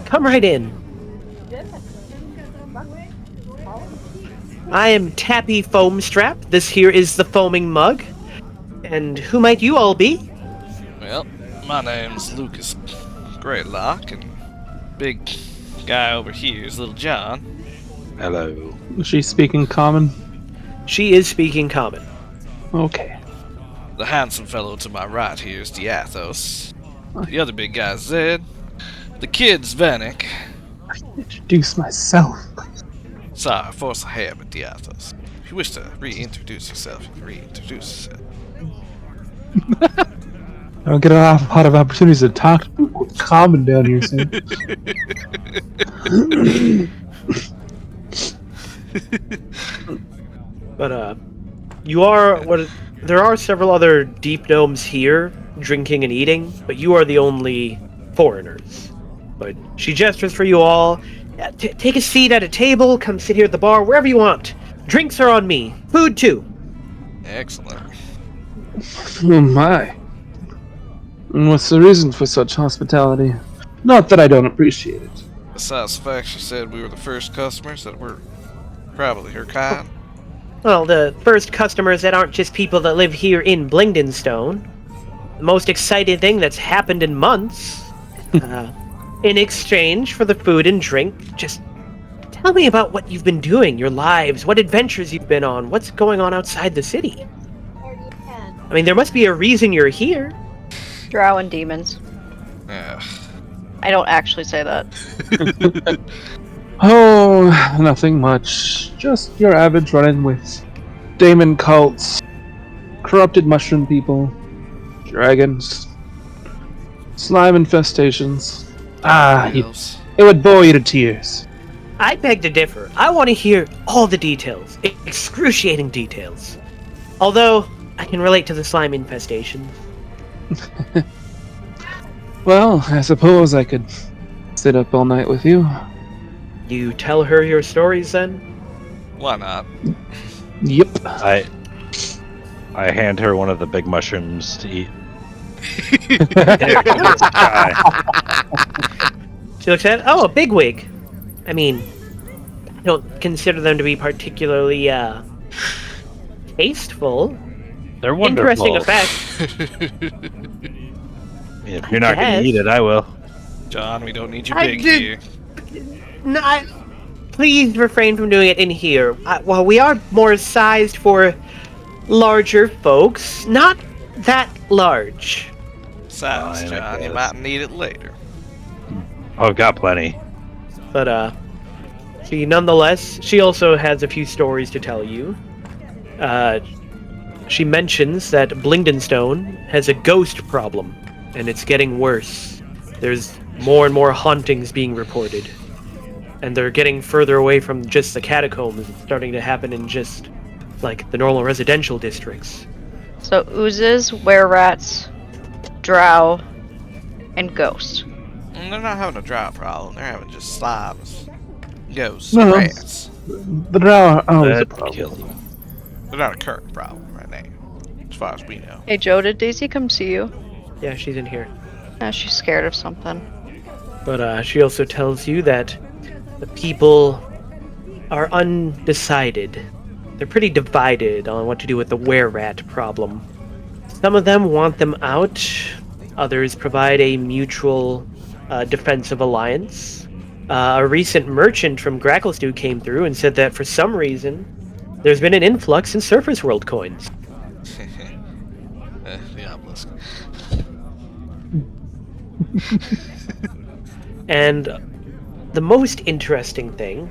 [SPEAKER 2] come right in. I am Tappy Foamstrap. This here is the foaming mug. And who might you all be?
[SPEAKER 3] Well, my name's Lucas Greylock, and big guy over here is Little John.
[SPEAKER 4] Hello.
[SPEAKER 5] Is she speaking common?
[SPEAKER 2] She is speaking common.
[SPEAKER 5] Okay.
[SPEAKER 3] The handsome fellow to my right here is Diathos. The other big guy's Zed. The kid's Vanek.
[SPEAKER 5] Introduce myself.
[SPEAKER 3] Sorry, force a habit, Diathos. If you wish to reintroduce yourself, you can reintroduce yourself.
[SPEAKER 5] I don't get a lot of opportunities to talk to people common down here soon.
[SPEAKER 2] But there are several other deep gnomes here drinking and eating, but you are the only foreigners. But she gestures for you all. Take a seat at a table, come sit here at the bar, wherever you want. Drinks are on me. Food too.
[SPEAKER 3] Excellent.
[SPEAKER 5] Oh my. And what's the reason for such hospitality? Not that I don't appreciate it.
[SPEAKER 3] Besides the fact she said we were the first customers that were probably her kind.
[SPEAKER 2] Well, the first customers that aren't just people that live here in Blindenstone. The most exciting thing that's happened in months. In exchange for the food and drink, just tell me about what you've been doing, your lives, what adventures you've been on, what's going on outside the city. I mean, there must be a reason you're here.
[SPEAKER 6] Drow and demons.
[SPEAKER 3] Yeah.
[SPEAKER 6] I don't actually say that.
[SPEAKER 5] Oh, nothing much. Just your average run-in with demon cults, corrupted mushroom people, dragons, slime infestations. It would bore you to tears.
[SPEAKER 2] I beg to differ. I want to hear all the details, excruciating details. Although, I can relate to the slime infestation.
[SPEAKER 5] Well, I suppose I could sit up all night with you.
[SPEAKER 2] You tell her your stories then?
[SPEAKER 3] Why not?
[SPEAKER 5] Yep.
[SPEAKER 8] I hand her one of the big mushrooms to eat.
[SPEAKER 2] She looks at it. Oh, a bigwig. I mean, I don't consider them to be particularly, tasteful.
[SPEAKER 8] They're wonderful.
[SPEAKER 2] Interesting effect.
[SPEAKER 8] If you're not going to eat it, I will.
[SPEAKER 3] John, we don't need you
[SPEAKER 2] I
[SPEAKER 3] big
[SPEAKER 2] did-
[SPEAKER 3] here.
[SPEAKER 2] No, please refrain from doing it in here. While we are more sized for larger folks, not that large.
[SPEAKER 3] Besides,
[SPEAKER 8] Fine, I
[SPEAKER 3] John, you
[SPEAKER 8] guess.
[SPEAKER 3] might need it later.
[SPEAKER 8] Oh, I've got plenty.
[SPEAKER 2] But, she also has a few stories to tell you. She mentions that Blindenstone has a ghost problem, and it's getting worse. There's more and more hauntings being reported. And they're getting further away from just the catacombs. It's starting to happen in just, like, the normal residential districts.
[SPEAKER 6] So oozes, were-rats, drow, and ghost.
[SPEAKER 3] And they're not having a drought problem. They're having just slimes, ghosts,
[SPEAKER 5] No.
[SPEAKER 3] rats.
[SPEAKER 5] The drow are always a
[SPEAKER 8] That
[SPEAKER 5] problem.
[SPEAKER 8] kills them.
[SPEAKER 3] They're not a current problem right now, as far as we know.
[SPEAKER 6] Hey Joe, did Daisy come see you?
[SPEAKER 2] Yeah, she's in here.
[SPEAKER 6] She's scared of something.
[SPEAKER 2] But she also tells you that the people are undecided. They're pretty divided on what to do with the were-rat problem. Some of them want them out. Others provide a mutual defensive alliance. A recent merchant from Gracklestew came through and said that for some reason, there's been an influx in Surface World coins.
[SPEAKER 3] The obelisk.
[SPEAKER 2] And the most interesting thing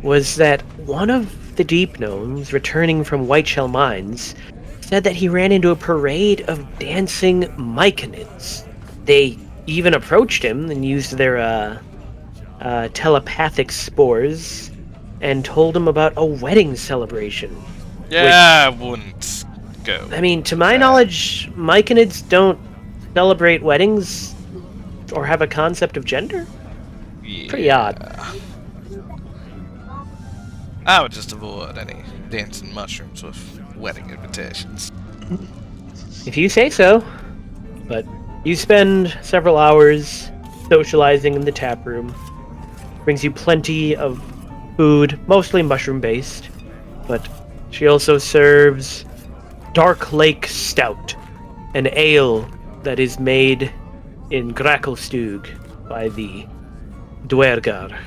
[SPEAKER 2] was that one of the Deep Gnomes returning from Whiteshell Mines said that he ran into a parade of dancing myconids. They even approached him and used their telepathic spores and told him about a wedding celebration.
[SPEAKER 3] Yeah, I wouldn't go.
[SPEAKER 2] I mean, to my knowledge, myconids don't celebrate weddings or have a concept of gender?
[SPEAKER 3] Yeah.
[SPEAKER 2] Pretty odd.
[SPEAKER 3] I would just avoid any dancing mushrooms with wedding invitations.
[SPEAKER 2] If you say so. But you spend several hours socializing in the tap room. Brings you plenty of food, mostly mushroom-based. But she also serves Dark Lake Stout, an ale that is made in Gracklestug by the Dwergar.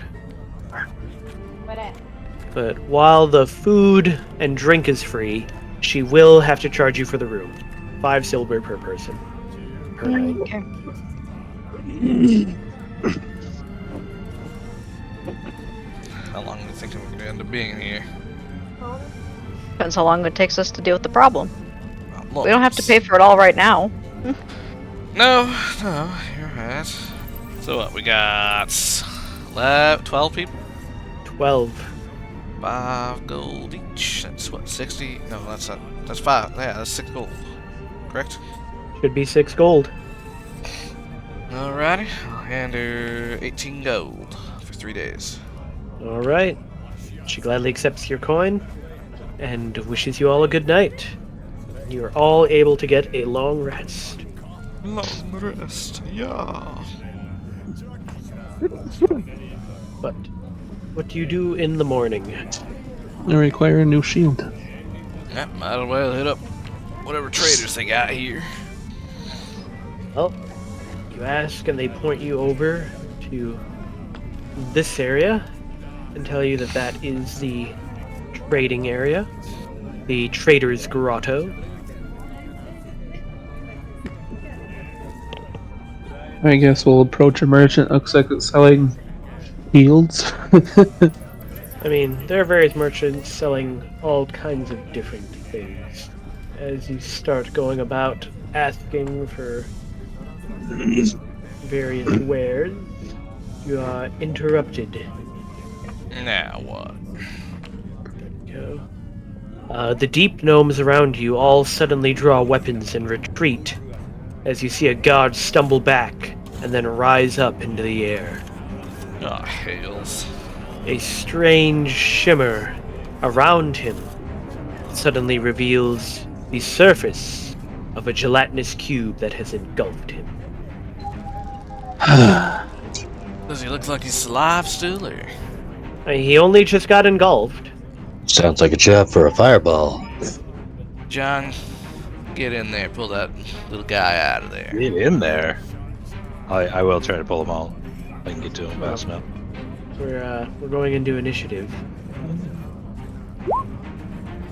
[SPEAKER 2] But while the food and drink is free, she will have to charge you for the room. 5 silver per person. Per night.
[SPEAKER 6] Okay.
[SPEAKER 3] How long do you think we're going to end up being here?
[SPEAKER 6] Depends how long it takes us to deal with the problem.
[SPEAKER 3] Well,
[SPEAKER 6] We don't have to pay for it all right now.
[SPEAKER 3] No, you're right. So what, we got 12 people?
[SPEAKER 2] 12.
[SPEAKER 3] 5 gold each. That's what, 60? No, that's 5. Yeah, that's 6 gold. Correct?
[SPEAKER 2] Should be 6 gold.
[SPEAKER 3] Alrighty, I'll hand her 18 gold for 3 days.
[SPEAKER 2] All right. She gladly accepts your coin and wishes you all a good night. You are all able to get a long rest.
[SPEAKER 3] Long rest, yeah.
[SPEAKER 2] But what do you do in the morning?
[SPEAKER 5] I require a new shield.
[SPEAKER 3] Yeah, might as well hit up whatever traders they got here.
[SPEAKER 2] Well, you ask and they point you over to this area and tell you that that is the trading area, the Trader's Grotto.
[SPEAKER 5] I guess we'll approach a merchant. Looks like it's selling shields.
[SPEAKER 2] I mean, there are various merchants selling all kinds of different things. As you start going about asking for various wares, you are interrupted.
[SPEAKER 3] Now what?
[SPEAKER 2] The deep gnomes around you all suddenly draw weapons and retreat as you see a guard stumble back and then rise up into the air.
[SPEAKER 3] Oh, hails.
[SPEAKER 2] A strange shimmer around him suddenly reveals the surface of a gelatinous cube that has engulfed him.
[SPEAKER 3] Does he look like he's alive still, or?
[SPEAKER 2] He only just got engulfed.
[SPEAKER 4] Sounds like a job for a fireball.
[SPEAKER 3] John, get in there, pull that little guy out of there.
[SPEAKER 8] Get in there. I will try to pull him out. I can get to him fast enough.
[SPEAKER 2] We're going into initiative.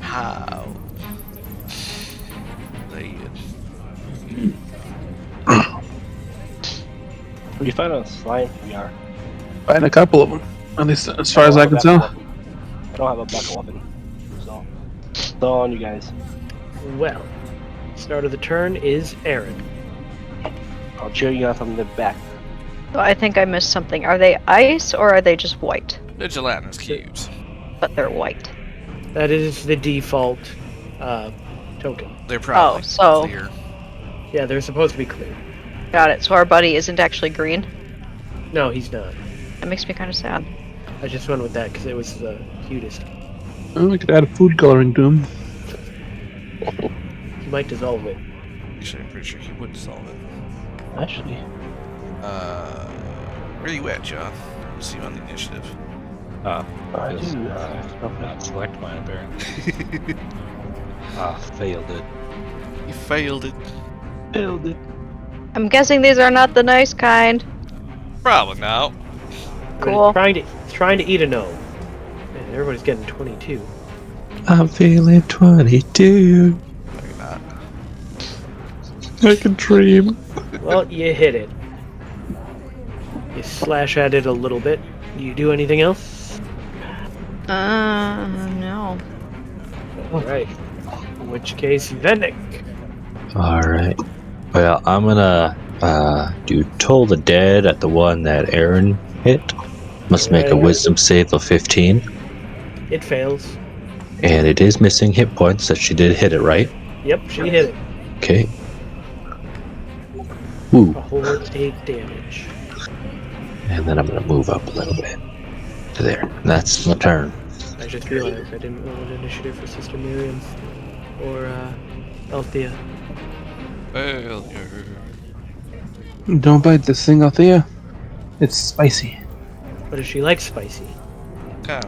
[SPEAKER 3] How? There.
[SPEAKER 7] You find a slime VR.
[SPEAKER 5] Find a couple of them. At least as far as I can tell.
[SPEAKER 7] I don't have a backup weapon. So, it's all on you guys.
[SPEAKER 2] Well, start of the turn is Aaron.
[SPEAKER 7] I'll cheer you on from the back.
[SPEAKER 6] So I think I missed something. Are they ice or are they just white?
[SPEAKER 3] They're gelatinous cubes.
[SPEAKER 6] But they're white.
[SPEAKER 2] That is the default token.
[SPEAKER 3] They're probably
[SPEAKER 6] so-
[SPEAKER 3] clear.
[SPEAKER 2] Yeah, they're supposed to be clear.
[SPEAKER 6] Got it. So our buddy isn't actually green.
[SPEAKER 2] No, he's not.
[SPEAKER 6] That makes me kind of sad.
[SPEAKER 2] I just went with that because it was the cutest.
[SPEAKER 5] Oh, we could add a food coloring to him.
[SPEAKER 2] He might dissolve it.
[SPEAKER 3] Actually, I'm pretty sure he would solve it.
[SPEAKER 7] Actually.
[SPEAKER 3] Where you at, John? See you on the initiative.
[SPEAKER 7] I
[SPEAKER 8] Just,
[SPEAKER 7] do.
[SPEAKER 8] not select mine, apparently. Failed it.
[SPEAKER 3] You failed it.
[SPEAKER 7] Build it.
[SPEAKER 6] I'm guessing these are not the nice kind.
[SPEAKER 3] Probably not.
[SPEAKER 6] Cool.
[SPEAKER 2] Trying to eat a gnome. Man, everybody's getting 22.
[SPEAKER 4] I'm feeling 22.
[SPEAKER 3] Maybe not.
[SPEAKER 5] I can dream.
[SPEAKER 2] Well, you hit it. You slash at it a little bit. Do you do anything else?
[SPEAKER 6] No.
[SPEAKER 2] Alright. In which case, Vendic.
[SPEAKER 4] Alright. Well, I'm gonna do Toll the Dead at the one that Aaron hit. Must make a
[SPEAKER 2] Alright.
[SPEAKER 4] wisdom save of 15.
[SPEAKER 2] It fails.
[SPEAKER 4] And it is missing hit points, that she did hit it, right?
[SPEAKER 2] Yep, she hit it.
[SPEAKER 4] Okay. Ooh.
[SPEAKER 2] A whole 8 damage.
[SPEAKER 4] And then I'm gonna move up a little bit. To there. That's my turn.
[SPEAKER 2] I just realized I didn't roll an initiative for Sister Miriam. Or, Althea.
[SPEAKER 3] Failure.
[SPEAKER 5] Don't bite this thing, Althea. It's spicy.
[SPEAKER 2] But does she like spicy?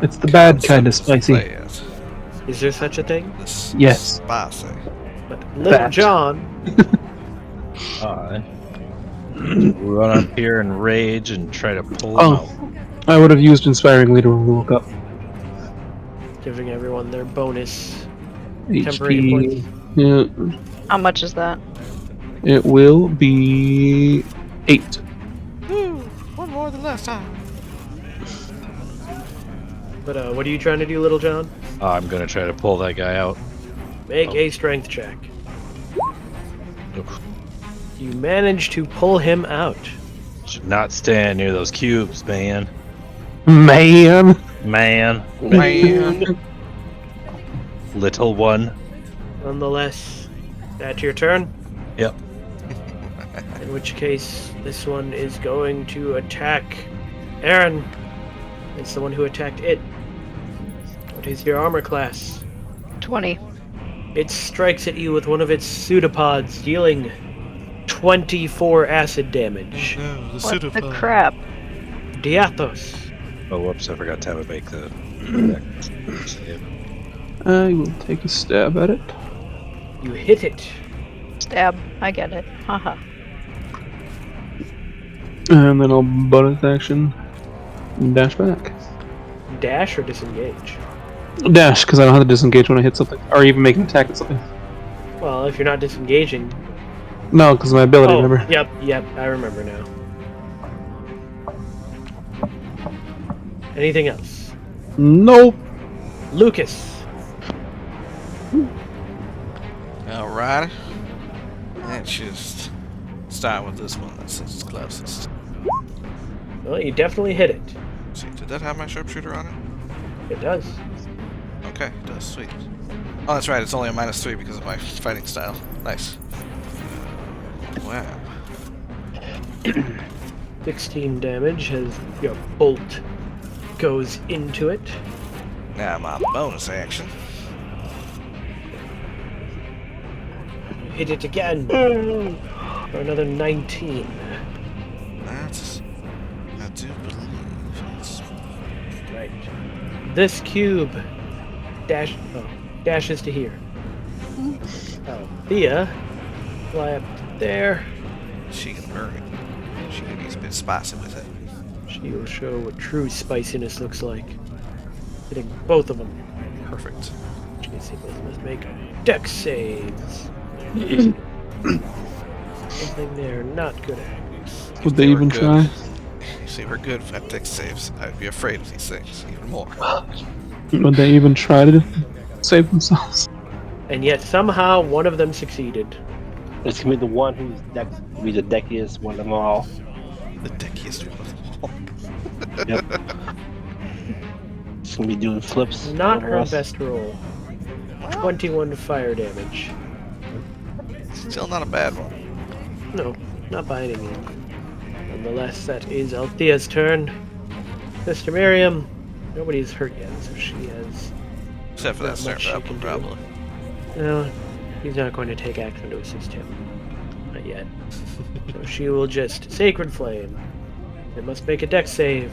[SPEAKER 5] It's the bad kind of spicy.
[SPEAKER 2] Is there such a thing?
[SPEAKER 5] Yes.
[SPEAKER 3] Spicy.
[SPEAKER 2] But little
[SPEAKER 5] That.
[SPEAKER 2] John,
[SPEAKER 8] Run up here and rage and try to pull him
[SPEAKER 5] Oh.
[SPEAKER 8] out.
[SPEAKER 5] I would have used Inspiring Leader when we woke up.
[SPEAKER 2] giving everyone their bonus temporary
[SPEAKER 5] HP.
[SPEAKER 2] points.
[SPEAKER 5] Yeah.
[SPEAKER 6] How much is that?
[SPEAKER 5] It will be 8.
[SPEAKER 3] Woo! One more than last time.
[SPEAKER 2] But what are you trying to do, Little John?
[SPEAKER 8] I'm gonna try to pull that guy out.
[SPEAKER 2] Make a strength check.
[SPEAKER 8] Oof.
[SPEAKER 2] You manage to pull him out.
[SPEAKER 8] Should not stand near those cubes, man.
[SPEAKER 5] Man!
[SPEAKER 8] Man.
[SPEAKER 3] Man.
[SPEAKER 8] Little one.
[SPEAKER 2] Nonetheless, that's your turn.
[SPEAKER 8] Yep.
[SPEAKER 2] In which case, this one is going to attack Aaron. It's the one who attacked it. What is your armor class?
[SPEAKER 6] 20.
[SPEAKER 2] It strikes at you with one of its pseudopods, dealing 24 acid damage.
[SPEAKER 6] What the crap?
[SPEAKER 2] Diathos.
[SPEAKER 8] Oh, whoops! I forgot to make the.
[SPEAKER 5] I will take a stab at it.
[SPEAKER 2] You hit it.
[SPEAKER 6] Stab. I get it. Haha.
[SPEAKER 5] And then I'll bonus action dash back.
[SPEAKER 2] Dash or disengage?
[SPEAKER 5] Dash, because I don't have to disengage when I hit something, or even make an attack at something.
[SPEAKER 2] Well, if you're not disengaging.
[SPEAKER 5] No, because of my ability, remember?
[SPEAKER 2] Yep, I remember now. Anything else?
[SPEAKER 5] Nope.
[SPEAKER 2] Lucas.
[SPEAKER 3] Alright. Let's just start with this one since it's closest.
[SPEAKER 2] Well, you definitely hit it.
[SPEAKER 3] See, did that have my sharpshooter on it?
[SPEAKER 2] It does.
[SPEAKER 3] Okay, it does. Sweet. Oh, that's right. It's only a -3 because of my fighting style. Nice. Wow.
[SPEAKER 2] 16 damage as your bolt goes into it.
[SPEAKER 3] Now my bonus action.
[SPEAKER 2] Hit it again for another 19.
[SPEAKER 3] That's... I do believe it's...
[SPEAKER 2] Right. This cube dashes to here. Thea, fly up to there.
[SPEAKER 3] She can burn it. She can be a bit spicy with it.
[SPEAKER 2] She will show what true spiciness looks like. Hitting both of them.
[SPEAKER 3] Perfect.
[SPEAKER 2] These both must make dex saves. Something they're not good at.
[SPEAKER 5] Would they even try?
[SPEAKER 3] If they were good at dex saves, I'd be afraid of these things even more.
[SPEAKER 5] Would they even try to save themselves?
[SPEAKER 2] And yet somehow one of them succeeded.
[SPEAKER 7] It's gonna be the one who's be the deckiest one of them all.
[SPEAKER 3] The deckiest one of them all.
[SPEAKER 7] Yep. It's gonna be doing flips.
[SPEAKER 2] Not
[SPEAKER 7] over
[SPEAKER 2] her
[SPEAKER 7] us.
[SPEAKER 2] best roll. 21 fire damage.
[SPEAKER 3] Still not a bad one.
[SPEAKER 2] No, not by any means. Nonetheless, that is Althea's turn. Sister Miriam, nobody's hurt yet, so she has...
[SPEAKER 3] Except for that
[SPEAKER 2] Not much she
[SPEAKER 3] start up
[SPEAKER 2] can
[SPEAKER 3] one,
[SPEAKER 2] do.
[SPEAKER 3] probably.
[SPEAKER 2] No, he's not going to take action to assist him. Not yet. So she will just Sacred Flame. It must make a dex save.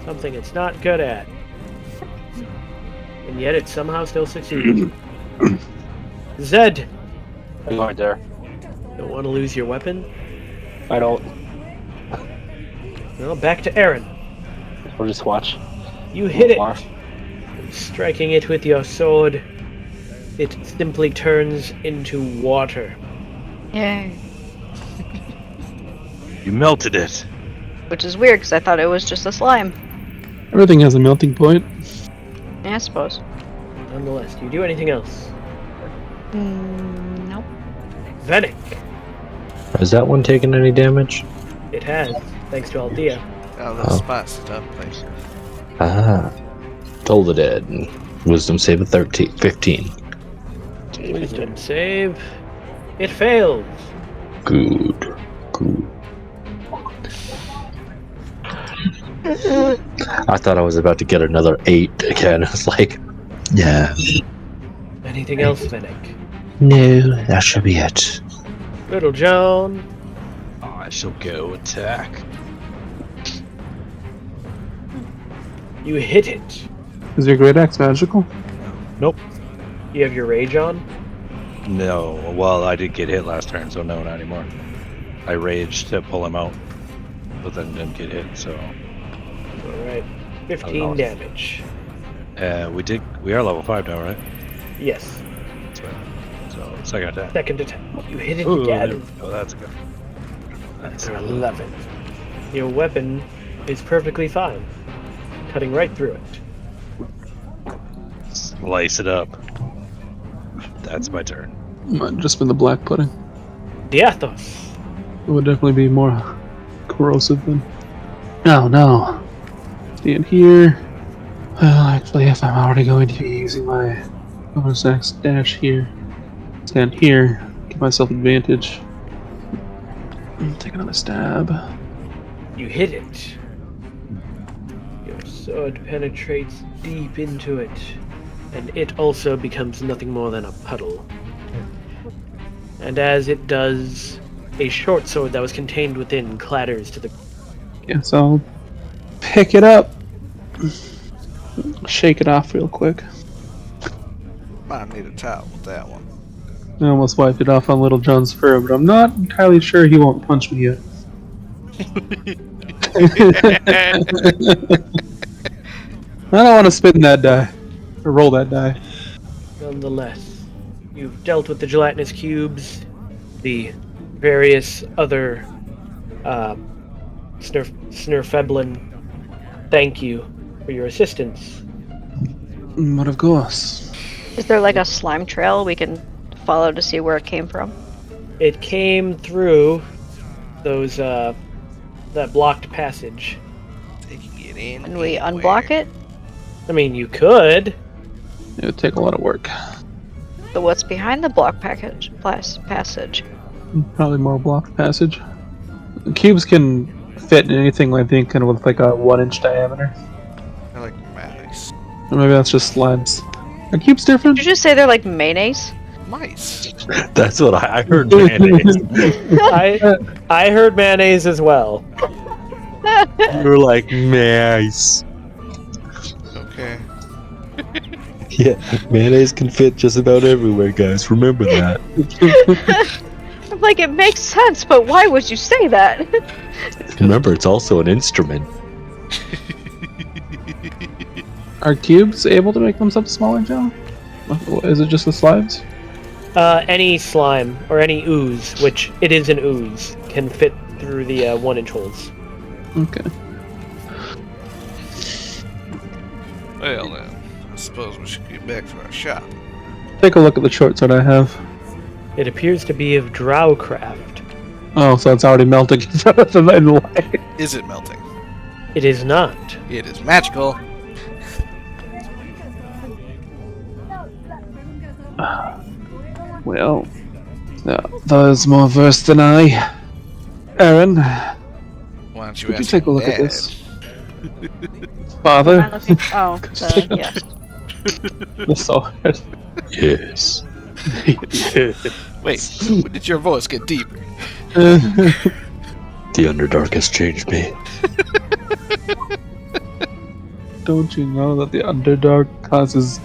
[SPEAKER 2] Something it's not good at. And yet it somehow still succeeds. Zed!
[SPEAKER 7] I'm right there.
[SPEAKER 2] Don't want to lose your weapon?
[SPEAKER 7] I don't.
[SPEAKER 2] Well, back to Aaron.
[SPEAKER 7] Or just watch.
[SPEAKER 2] You hit it!
[SPEAKER 7] Far.
[SPEAKER 2] Striking it with your sword, it simply turns into water.
[SPEAKER 6] Yay.
[SPEAKER 8] You melted it.
[SPEAKER 6] Which is weird because I thought it was just a slime.
[SPEAKER 5] Everything has a melting point.
[SPEAKER 6] Yeah, I suppose.
[SPEAKER 2] Nonetheless, do you do anything else?
[SPEAKER 6] Nope.
[SPEAKER 2] Venick.
[SPEAKER 4] Has that one taken any damage?
[SPEAKER 2] It has, thanks to Althea.
[SPEAKER 3] Oh, that's spiced up, please.
[SPEAKER 4] Ah. Toll the Dead. Wisdom save of 15.
[SPEAKER 2] Wisdom save. It fails.
[SPEAKER 4] Good. I thought I was about to get another 8 again. I was like, yeah.
[SPEAKER 2] Anything else, Venick?
[SPEAKER 4] No, that should be it.
[SPEAKER 2] Little John.
[SPEAKER 8] I shall go attack.
[SPEAKER 2] You hit it.
[SPEAKER 5] Is your great axe magical?
[SPEAKER 8] Nope.
[SPEAKER 2] You have your rage on?
[SPEAKER 8] No. Well, I did get hit last turn, so no, not anymore. I raged to pull him out, but then didn't get hit, so...
[SPEAKER 2] Alright. 15
[SPEAKER 8] Oh, no.
[SPEAKER 2] damage.
[SPEAKER 8] We are level 5 now, right?
[SPEAKER 2] Yes.
[SPEAKER 8] That's right. So, second attack.
[SPEAKER 2] Second attack. You hit it
[SPEAKER 8] Ooh,
[SPEAKER 2] again.
[SPEAKER 8] oh, that's good. That's
[SPEAKER 2] For 11. Your weapon is perfectly fine. Cutting right through it.
[SPEAKER 8] Slice it up. That's my turn.
[SPEAKER 5] Might have just been the black pudding.
[SPEAKER 2] Diathos.
[SPEAKER 5] It would definitely be more corrosive than... Oh no. Stand here. Well, actually, if I'm already going to be using my bonus action dash here, stand here, give myself advantage. Take another stab.
[SPEAKER 2] You hit it. Your sword penetrates deep into it, and it also becomes nothing more than a puddle. And as it does, a short sword that was contained within clatters to the...
[SPEAKER 5] Guess I'll pick it up. Shake it off real quick.
[SPEAKER 3] Might need a towel with that one.
[SPEAKER 5] I almost wiped it off on Little John's fur, but I'm not entirely sure he won't punch me yet. I don't want to spin that die. Or roll that die.
[SPEAKER 2] Nonetheless, you've dealt with the gelatinous cubes, the various other Snurfeblin. Thank you for your assistance.
[SPEAKER 5] But of course.
[SPEAKER 6] Is there like a slime trail we can follow to see where it came from?
[SPEAKER 2] It came through those that blocked passage.
[SPEAKER 3] Taking it in.
[SPEAKER 6] And we unblock it?
[SPEAKER 2] I mean, you could.
[SPEAKER 5] It would take a lot of work.
[SPEAKER 6] So what's behind the block passage?
[SPEAKER 5] Probably more blocked passage. The cubes can fit in anything, I think, kind of with like a 1-inch diameter.
[SPEAKER 3] I like mayonnaise.
[SPEAKER 5] Or maybe that's just slimes. Are cubes different?
[SPEAKER 6] Did you just say they're like mayonnaise?
[SPEAKER 3] Mice.
[SPEAKER 4] That's what I heard. Mayonnaise.
[SPEAKER 2] I heard mayonnaise as well.
[SPEAKER 4] You were like, nice.
[SPEAKER 3] Okay.
[SPEAKER 4] Yeah, mayonnaise can fit just about everywhere, guys. Remember that.
[SPEAKER 6] I'm like, it makes sense, but why would you say that?
[SPEAKER 4] Remember, it's also an instrument.
[SPEAKER 5] Are cubes able to make themselves smaller, Joe? Is it just the slimes?
[SPEAKER 2] Any slime or any ooze, which it is an ooze, can fit through the 1-inch holes.
[SPEAKER 5] Okay.
[SPEAKER 3] Well then, I suppose we should get back to our shop.
[SPEAKER 5] Take a look at the short sword I have.
[SPEAKER 2] It appears to be of drow craft.
[SPEAKER 5] Oh, so it's already melting in front of them in light.
[SPEAKER 3] Is it melting?
[SPEAKER 2] It is not.
[SPEAKER 3] It is magical.
[SPEAKER 5] Well, there's more verse than I. Aaron,
[SPEAKER 3] Why don't you
[SPEAKER 5] could you
[SPEAKER 3] ask
[SPEAKER 5] take a
[SPEAKER 3] your
[SPEAKER 5] look at
[SPEAKER 3] dad?
[SPEAKER 5] this? Father,
[SPEAKER 6] Yes.
[SPEAKER 5] the sword.
[SPEAKER 4] Yes.
[SPEAKER 3] Wait, when did your voice get deeper?
[SPEAKER 4] The Underdark has changed me.
[SPEAKER 5] Don't you know that the Underdark causes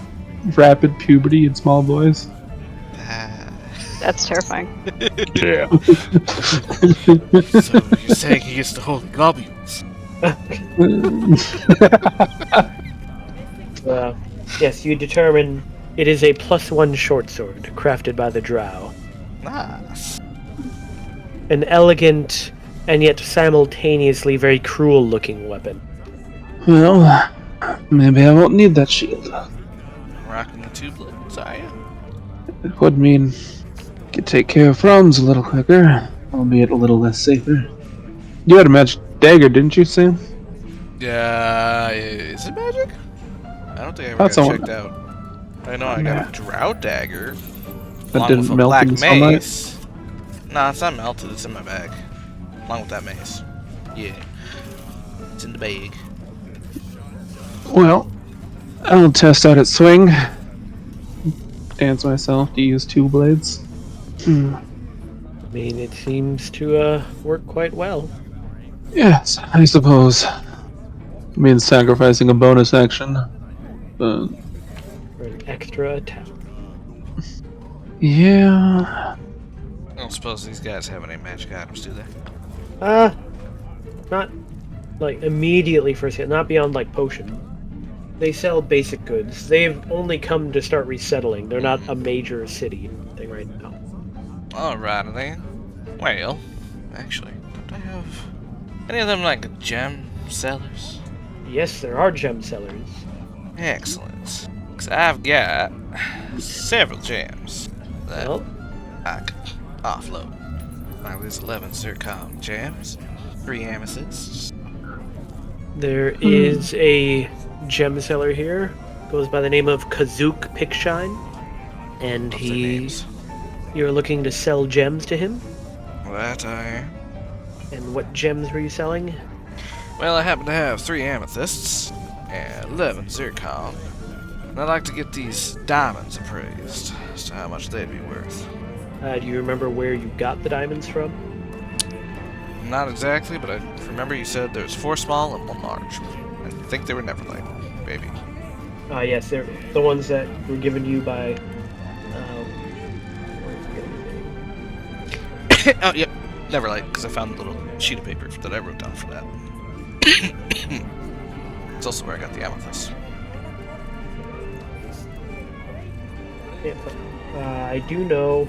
[SPEAKER 5] rapid puberty in small boys?
[SPEAKER 6] That's terrifying.
[SPEAKER 4] Yeah.
[SPEAKER 3] So you're saying he gets the holy globules?
[SPEAKER 2] Yes, you determine it is a +1 short sword crafted by the drow.
[SPEAKER 3] Nice.
[SPEAKER 2] An elegant and yet simultaneously very cruel-looking weapon.
[SPEAKER 5] Well, maybe I won't need that shield.
[SPEAKER 3] Rocking the two blades, are you?
[SPEAKER 5] It would mean I could take care of Franz a little quicker, albeit a little less safer. You had a magic dagger, didn't you, Sam?
[SPEAKER 3] Yeah, is it magic? I don't think I ever
[SPEAKER 5] That's
[SPEAKER 3] got
[SPEAKER 5] all-
[SPEAKER 3] checked out. I know I got a drow dagger.
[SPEAKER 5] That
[SPEAKER 3] along
[SPEAKER 5] didn't
[SPEAKER 3] with a
[SPEAKER 5] melt
[SPEAKER 3] black
[SPEAKER 5] in sunlight?
[SPEAKER 3] mace. Nah, it's not melted, it's in my bag. Along with that mace. Yeah. It's in the bag.
[SPEAKER 5] Well, I'll test out its swing. Dance myself to use 2 blades.
[SPEAKER 2] I mean, it seems to work quite well.
[SPEAKER 5] Yes, I suppose. Means sacrificing a bonus action. But
[SPEAKER 2] For an extra attack.
[SPEAKER 5] yeah.
[SPEAKER 3] I don't suppose these guys have any magic items, do they?
[SPEAKER 2] Not like immediately first hit, not beyond like potion. They sell basic goods. They've only come to start resettling. They're not a major city thing right now.
[SPEAKER 3] Alright then. Well, actually, don't I have any of them like gem sellers?
[SPEAKER 2] Yes, there are gem sellers.
[SPEAKER 3] Excellent. Because I've got several gems that
[SPEAKER 2] Well,
[SPEAKER 3] I could offload. Like there's 11 zircon gems, 3 amethysts.
[SPEAKER 2] there is a gem seller here. Goes by the name of Kazook Pickshine. And
[SPEAKER 3] What's their
[SPEAKER 2] he...
[SPEAKER 3] names?
[SPEAKER 2] You're looking to sell gems to him?
[SPEAKER 3] That I
[SPEAKER 2] And what gems were you selling?
[SPEAKER 3] Well, I happen to have 3 amethysts and 11 zircon. And I'd like to get these diamonds appraised as to how much they'd be worth.
[SPEAKER 2] Do you remember where you got the diamonds from?
[SPEAKER 3] Not exactly, but I remember you said there's 4 small and 1 large. I think they were Neverlight, maybe.
[SPEAKER 2] Yes, they're the ones that were given to you by.
[SPEAKER 3] Oh, yep, Neverlight, because I found a little sheet of paper that I wrote down for that. It's also where I got the amethyst.
[SPEAKER 2] I do know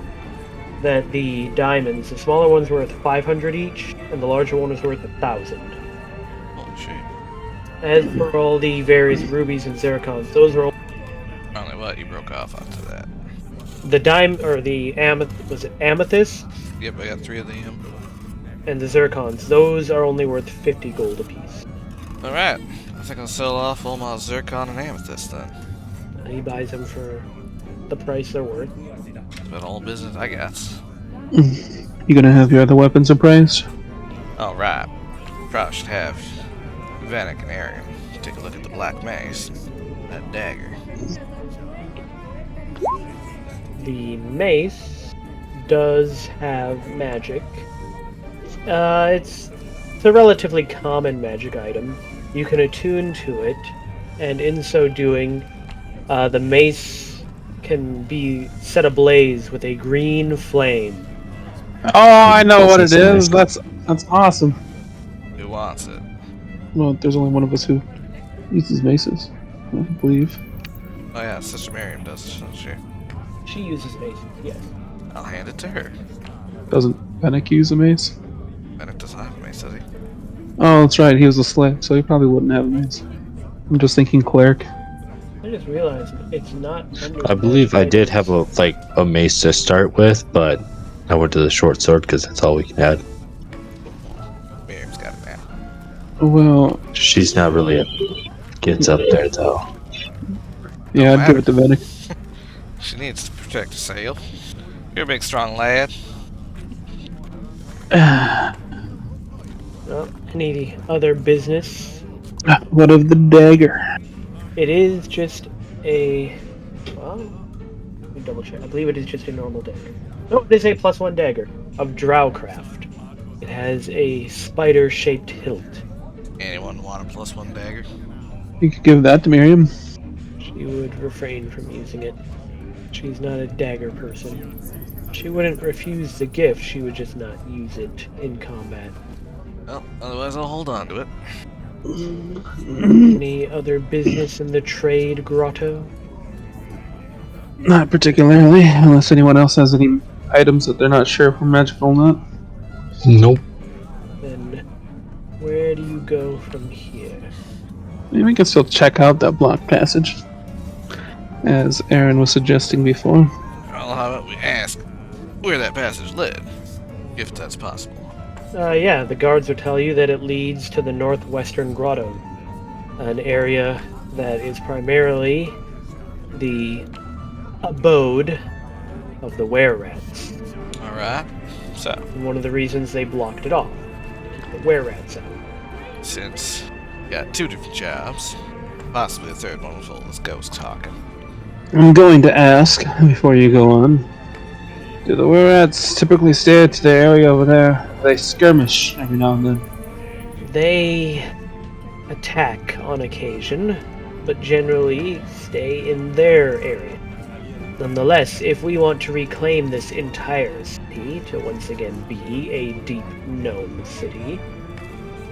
[SPEAKER 2] that the diamonds, the smaller one's worth 500 each, and the larger one is worth 1,000.
[SPEAKER 3] Holy shit.
[SPEAKER 2] As for all the various rubies and zircons, those were
[SPEAKER 3] Only what? You broke off onto that.
[SPEAKER 2] the was it amethyst?
[SPEAKER 3] Yep, I got 3 of them.
[SPEAKER 2] And the zircons, those are only worth 50 gold apiece.
[SPEAKER 3] Alright, I think I'll sell off all my zircon and amethyst then.
[SPEAKER 2] He buys them for the price they're worth.
[SPEAKER 3] That's about all business I got.
[SPEAKER 5] You gonna have your other weapons appraised?
[SPEAKER 3] Alright. Probably should have Vanek and Arian take a look at the black mace. That dagger.
[SPEAKER 2] The mace does have magic. It's a relatively common magic item. You can attune to it, and in so doing, the mace can be set ablaze with a green flame.
[SPEAKER 5] Oh, I know what it is. That's awesome.
[SPEAKER 3] Who wants it?
[SPEAKER 5] Well, there's only one of us who uses maces, I believe.
[SPEAKER 3] Oh yeah, Sister Miriam does, doesn't she?
[SPEAKER 2] She uses maces, yes.
[SPEAKER 3] I'll hand it to her.
[SPEAKER 5] Doesn't Fennec use a mace?
[SPEAKER 3] Vanek doesn't have a mace, does he?
[SPEAKER 5] Oh, that's right. He was a slave, so he probably wouldn't have a mace. I'm just thinking cleric.
[SPEAKER 2] I just realized it's not under
[SPEAKER 4] I believe I did have a mace to start with, but I went to the short sword because that's all we can add.
[SPEAKER 3] Miriam's got it now.
[SPEAKER 5] Well,
[SPEAKER 4] She's not really gets up there though.
[SPEAKER 5] yeah, I'd give it to Fennec.
[SPEAKER 3] She needs to protect her sail. You're a big, strong lad.
[SPEAKER 2] Well, any other business?
[SPEAKER 5] What of the dagger?
[SPEAKER 2] It is just a. Well, let me double check. I believe it is just a normal dagger. No, it is a +1 dagger of Drowcraft. It has a spider-shaped hilt.
[SPEAKER 3] Anyone want a +1 dagger?
[SPEAKER 5] You could give that to Miriam.
[SPEAKER 2] She would refrain from using it. She's not a dagger person. She wouldn't refuse the gift, she would just not use it in combat.
[SPEAKER 3] Well, otherwise I'll hold on to it.
[SPEAKER 2] Any other business in the trade grotto?
[SPEAKER 5] Not particularly, unless anyone else has any items that they're not sure if are magical or not.
[SPEAKER 4] Nope.
[SPEAKER 2] Then where do you go from here?
[SPEAKER 5] Maybe we can still check out that block passage, as Aaron was suggesting before.
[SPEAKER 3] Well, how about we ask where that passage led, if that's possible.
[SPEAKER 2] Yeah, the guards will tell you that it leads to the northwestern grotto, an area that is primarily the abode of the were-rats.
[SPEAKER 3] Alright, so,
[SPEAKER 2] And one of the reasons they blocked it off, to keep the were-rats out.
[SPEAKER 3] since you got 2 different jobs, possibly the third one was all this ghost talking.
[SPEAKER 5] I'm going to ask, before you go on, do the were-rats typically stay to the area over there? They skirmish every now and then.
[SPEAKER 2] They attack on occasion, but generally stay in their area. Nonetheless, if we want to reclaim this entire city to once again be a deep gnome city,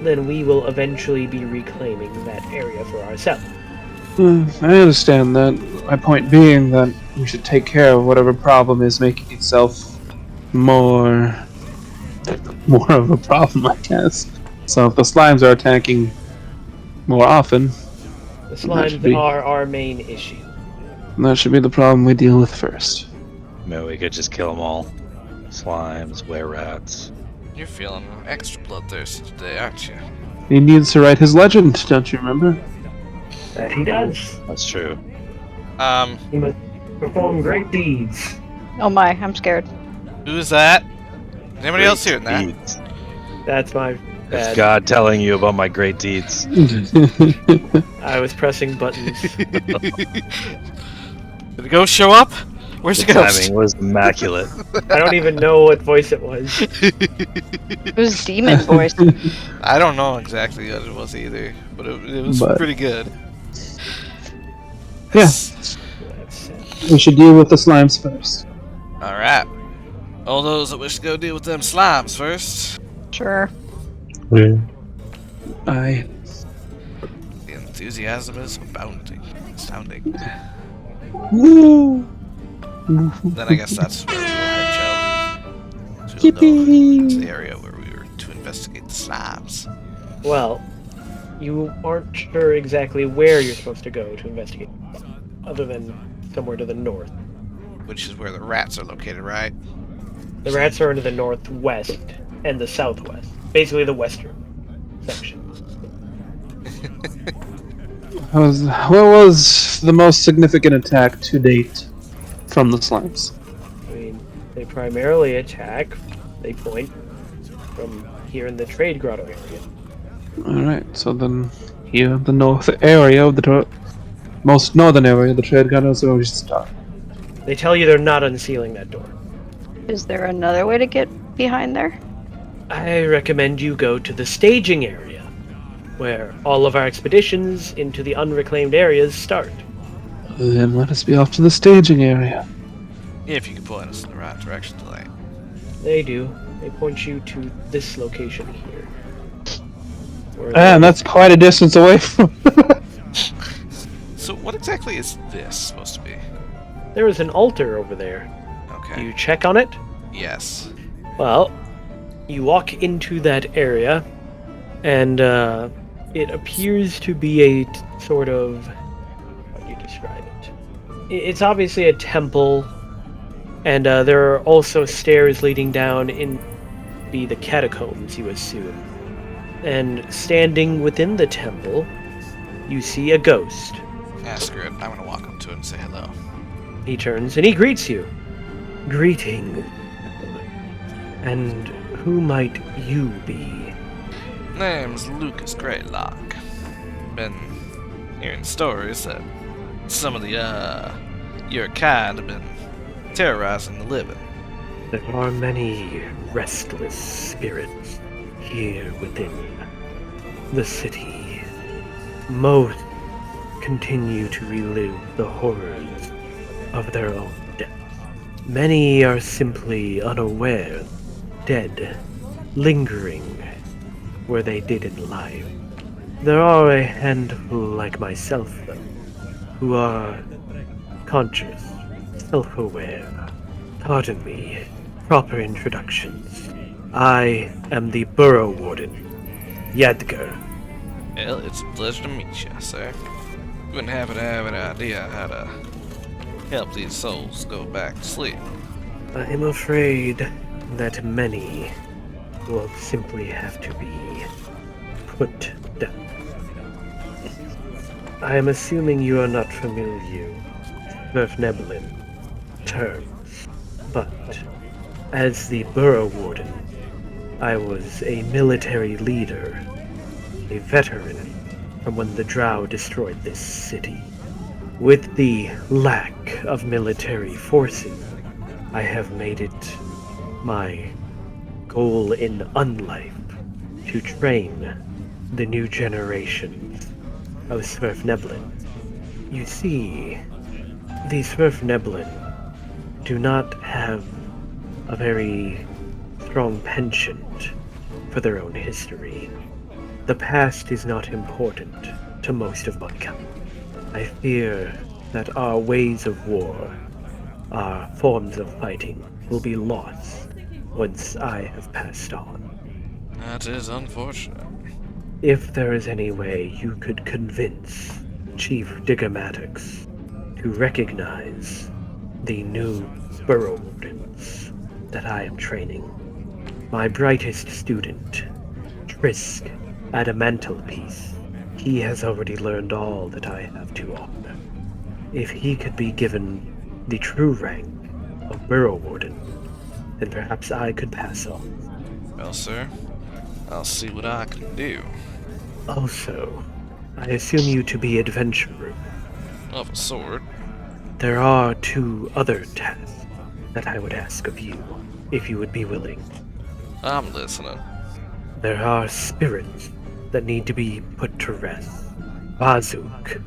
[SPEAKER 2] then we will eventually be reclaiming that area for ourselves.
[SPEAKER 5] I understand that. My point being that we should take care of whatever problem is making itself more of a problem, I guess. So if the slimes are attacking more often,
[SPEAKER 2] The
[SPEAKER 5] should be-
[SPEAKER 2] slimes are our main issue.
[SPEAKER 5] that should be the problem we deal with first.
[SPEAKER 8] Maybe we could just kill them all. Slimes, were-rats.
[SPEAKER 3] You're feeling extra bloodthirsty today, aren't you?
[SPEAKER 5] He needs to write his legend, don't you remember?
[SPEAKER 2] That he does.
[SPEAKER 8] That's true.
[SPEAKER 2] He must perform great deeds.
[SPEAKER 6] Oh my, I'm scared.
[SPEAKER 3] Who's that? Anybody else hearing that?
[SPEAKER 8] Beads.
[SPEAKER 2] That's my
[SPEAKER 8] It's
[SPEAKER 2] bad.
[SPEAKER 8] God telling you about my great deeds.
[SPEAKER 2] I was pressing buttons.
[SPEAKER 3] Did the ghost show up? Where's
[SPEAKER 8] The
[SPEAKER 3] the ghost?
[SPEAKER 8] timing was immaculate.
[SPEAKER 2] I don't even know what voice it was.
[SPEAKER 6] It was demon voice.
[SPEAKER 3] I don't know exactly what it was either, but it was
[SPEAKER 5] But-
[SPEAKER 3] pretty good.
[SPEAKER 5] Yeah.
[SPEAKER 2] That's it.
[SPEAKER 5] We should deal with the slimes first.
[SPEAKER 3] Alright. All those that wish to go deal with them slimes first.
[SPEAKER 6] Sure.
[SPEAKER 5] I.
[SPEAKER 3] The enthusiasm is abounding. Astounding.
[SPEAKER 5] Woo!
[SPEAKER 3] Then I guess that's where we will head, Joe. So we'll go
[SPEAKER 5] Yippee!
[SPEAKER 3] to the area where we were to investigate the slimes.
[SPEAKER 2] Well, you aren't sure exactly where you're supposed to go to investigate, other than somewhere to the north.
[SPEAKER 3] Which is where the rats are located, right?
[SPEAKER 2] The rats are into the northwest and the southwest. Basically the western section.
[SPEAKER 5] What was the most significant attack to date from the slimes?
[SPEAKER 2] I mean, they primarily attack, they point, from here in the Trade Grotto area.
[SPEAKER 5] Alright, so then here, the north area of the most northern area of the trade garden is where we should start.
[SPEAKER 2] They tell you they're not unsealing that door.
[SPEAKER 6] Is there another way to get behind there?
[SPEAKER 2] I recommend you go to the staging area, where all of our expeditions into the unreclaimed areas start.
[SPEAKER 5] Then let us be off to the staging area.
[SPEAKER 3] If you can point us in the right direction tonight.
[SPEAKER 2] They do. They point you to this location here. Where
[SPEAKER 5] And that's quite a distance away from.
[SPEAKER 3] So what exactly is this supposed to be?
[SPEAKER 2] there is an altar over there.
[SPEAKER 3] Okay.
[SPEAKER 2] You check on it?
[SPEAKER 3] Yes.
[SPEAKER 2] Well, you walk into that area, and it appears to be a sort of... how do you describe it? It's obviously a temple, and there are also stairs leading down in the catacombs, you assume. And standing within the temple, you see a ghost.
[SPEAKER 3] Yeah, screw it. I'm gonna walk up to it and say hello.
[SPEAKER 2] He turns and he greets you. Greeting. And who might you be?
[SPEAKER 3] Name's Lucas Greylock. Been hearing stories that some of the, your kind have been terrorizing the living.
[SPEAKER 2] There are many restless spirits here within the city. Most continue to relive the horrors of their own death. Many are simply unaware, dead, lingering where they did in life. There are a handful like myself, though, who are conscious, self-aware. Pardon me, proper introductions. I am the Burrow Warden, Yadgar.
[SPEAKER 3] Well, it's a pleasure to meet you, sir. Wouldn't happen to have an idea how to help these souls go back to sleep.
[SPEAKER 2] I am afraid that many will simply have to be put down. I am assuming you are not familiar with Neblin terms, but as the Burrow Warden, I was a military leader, a veteran from when the Drow destroyed this city. With the lack of military forces, I have made it my goal in unlife to train the new generations of Svirfneblin. You see, the Svirfneblin do not have a very strong penchant for their own history. The past is not important to most of mankind. I fear that our ways of war, our forms of fighting, will be lost once I have passed on.
[SPEAKER 3] That is unfortunate.
[SPEAKER 2] If there is any way you could convince Chief Diggermatix to recognize the new Burrow Wardens that I am training, my brightest student, Trisk Adamantelpiece, he has already learned all that I have to offer. If he could be given the true rank of Burrow Warden, then perhaps I could pass on.
[SPEAKER 3] Well, sir, I'll see what I can do.
[SPEAKER 2] Also, I assume you to be adventurer.
[SPEAKER 3] Of a sort.
[SPEAKER 2] There are 2 other tasks that I would ask of you, if you would be willing.
[SPEAKER 3] I'm listening.
[SPEAKER 2] There are spirits that need to be put to rest. Bazuk.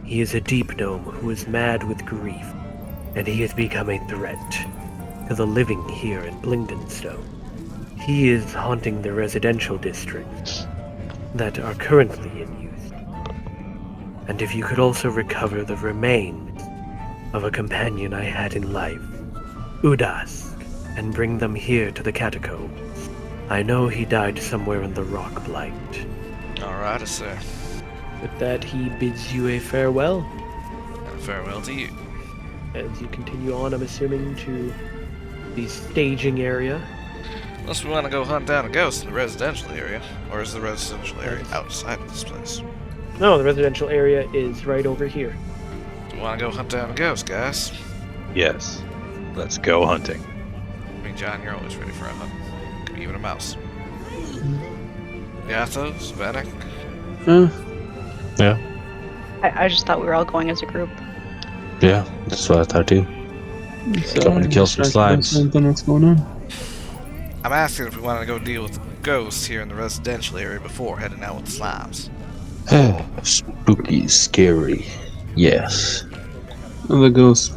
[SPEAKER 2] He is a deep gnome who is mad with grief, and he has become a threat to the living here in Blindenstone. He is haunting the residential districts that are currently in use. And if you could also recover the remains of a companion I had in life, Udask, and bring them here to the catacombs. I know he died somewhere in the rock blight.
[SPEAKER 3] Alright, sir.
[SPEAKER 2] With that, he bids you a farewell.
[SPEAKER 3] And farewell to you.
[SPEAKER 2] As you continue on, I'm assuming, to the staging area.
[SPEAKER 3] Unless we want to go hunt down a ghost in the residential area. Or is the residential area outside of this place?
[SPEAKER 2] No, the residential area is right over here.
[SPEAKER 3] Do we want to go hunt down a ghost, guys?
[SPEAKER 8] Yes. Let's go hunting.
[SPEAKER 3] I mean, John, you're always ready for a hunt. Could be even a mouse. Yathos, Vanek.
[SPEAKER 4] Yeah.
[SPEAKER 6] I just thought we were all going as a group.
[SPEAKER 4] Yeah, that's what I thought too.
[SPEAKER 5] So,
[SPEAKER 4] Going to kill some slimes.
[SPEAKER 5] Something what's going on?
[SPEAKER 3] I'm asking if we want to go deal with the ghosts here in the residential area before heading out with the slimes.
[SPEAKER 4] Spooky, scary. Yes.
[SPEAKER 5] Are the ghosts